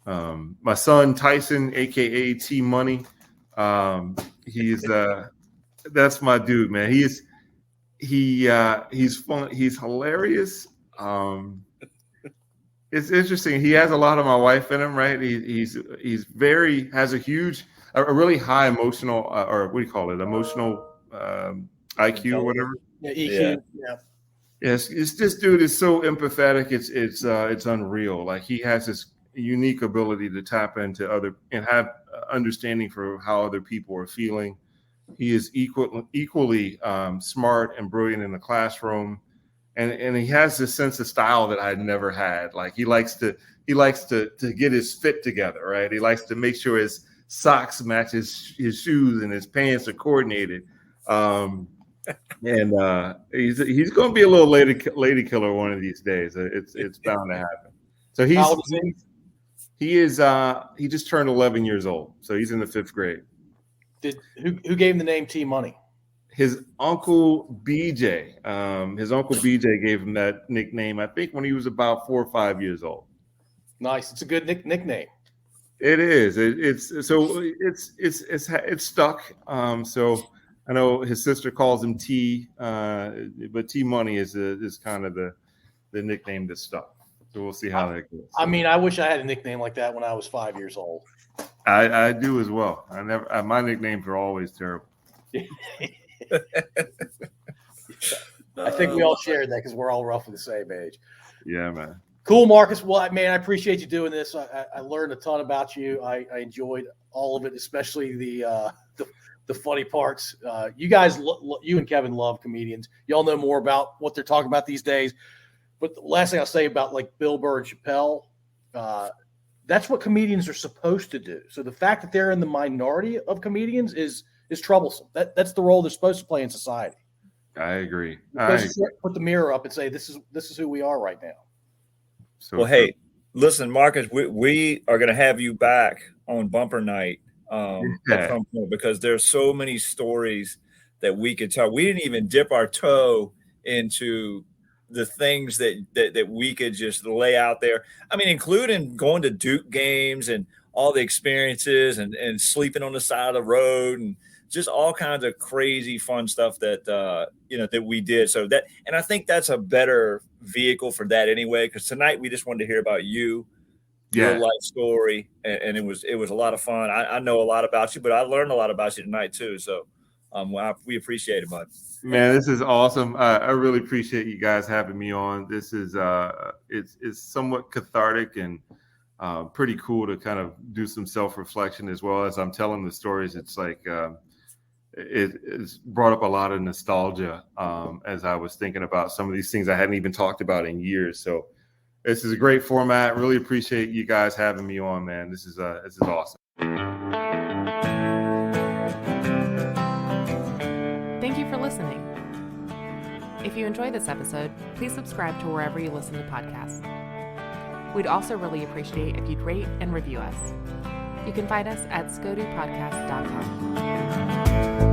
My son Tyson, aka T Money, he's that's my dude, man. He's fun. He's hilarious. It's interesting. He has a lot of my wife in him, right? He's has a really high emotional or what do you call it? Emotional IQ or whatever. Yeah, EQ. Yeah. Yes, this dude is so empathetic. It's unreal. Like he has this unique ability to tap into other and have understanding for how other people are feeling. He is equally smart and brilliant in the classroom, and he has this sense of style that I'd never had. Like he likes to get his fit together, right? He likes to make sure his socks match his shoes and his pants are coordinated. And he's going to be a little lady killer one of these days. It's bound to happen. So he just turned 11 years old. So he's in the 5th grade. Who gave him the name T Money? His uncle BJ. His uncle BJ gave him that nickname, I think, when he was about 4 or 5 years old. Nice. It's a good nickname. It is. It's stuck. So I know his sister calls him T, but T Money is kind of the nickname that stuck. So we'll see how that goes. I mean, I wish I had a nickname like that when I was 5 years old. I do as well. My nicknames are always terrible. I think we all shared that because we're all roughly the same age. Yeah, man. Cool, Marcus. Well, man, I appreciate you doing this. I learned a ton about you. I enjoyed all of it, especially the funny parts. You guys, you and Kevin love comedians. Y'all know more about what they're talking about these days. But the last thing I'll say about like Bill Burr and Chappelle, that's what comedians are supposed to do. So the fact that they're in the minority of comedians is troublesome. That's the role they're supposed to play in society. I agree. Put the mirror up and say, this is who we are right now. So well, hey, listen, Marcus, we are going to have you back on Bumper Night at some point, because there's so many stories that we could tell. We didn't even dip our toe into the things that we could just lay out there. I mean, including going to Duke games and all the experiences and sleeping on the side of the road and just all kinds of crazy fun stuff that that we did. So that, and I think that's a better vehicle for that anyway, because tonight we just wanted to hear about you, your life story, and it was a lot of fun. I know a lot about you, but I learned a lot about you tonight too. So we appreciate it, bud. Man, this is awesome. I really appreciate you guys having me on. This is it's somewhat cathartic and pretty cool to kind of do some self-reflection as well as I'm telling the stories. It's like it's brought up a lot of nostalgia as I was thinking about some of these things I hadn't even talked about in years. So this is a great format. Really appreciate you guys having me on, man. This is awesome. Thank you for listening. If you enjoyed this episode, please subscribe to wherever you listen to podcasts. We'd also really appreciate if you'd rate and review us. You can find us at scodupodcast.com.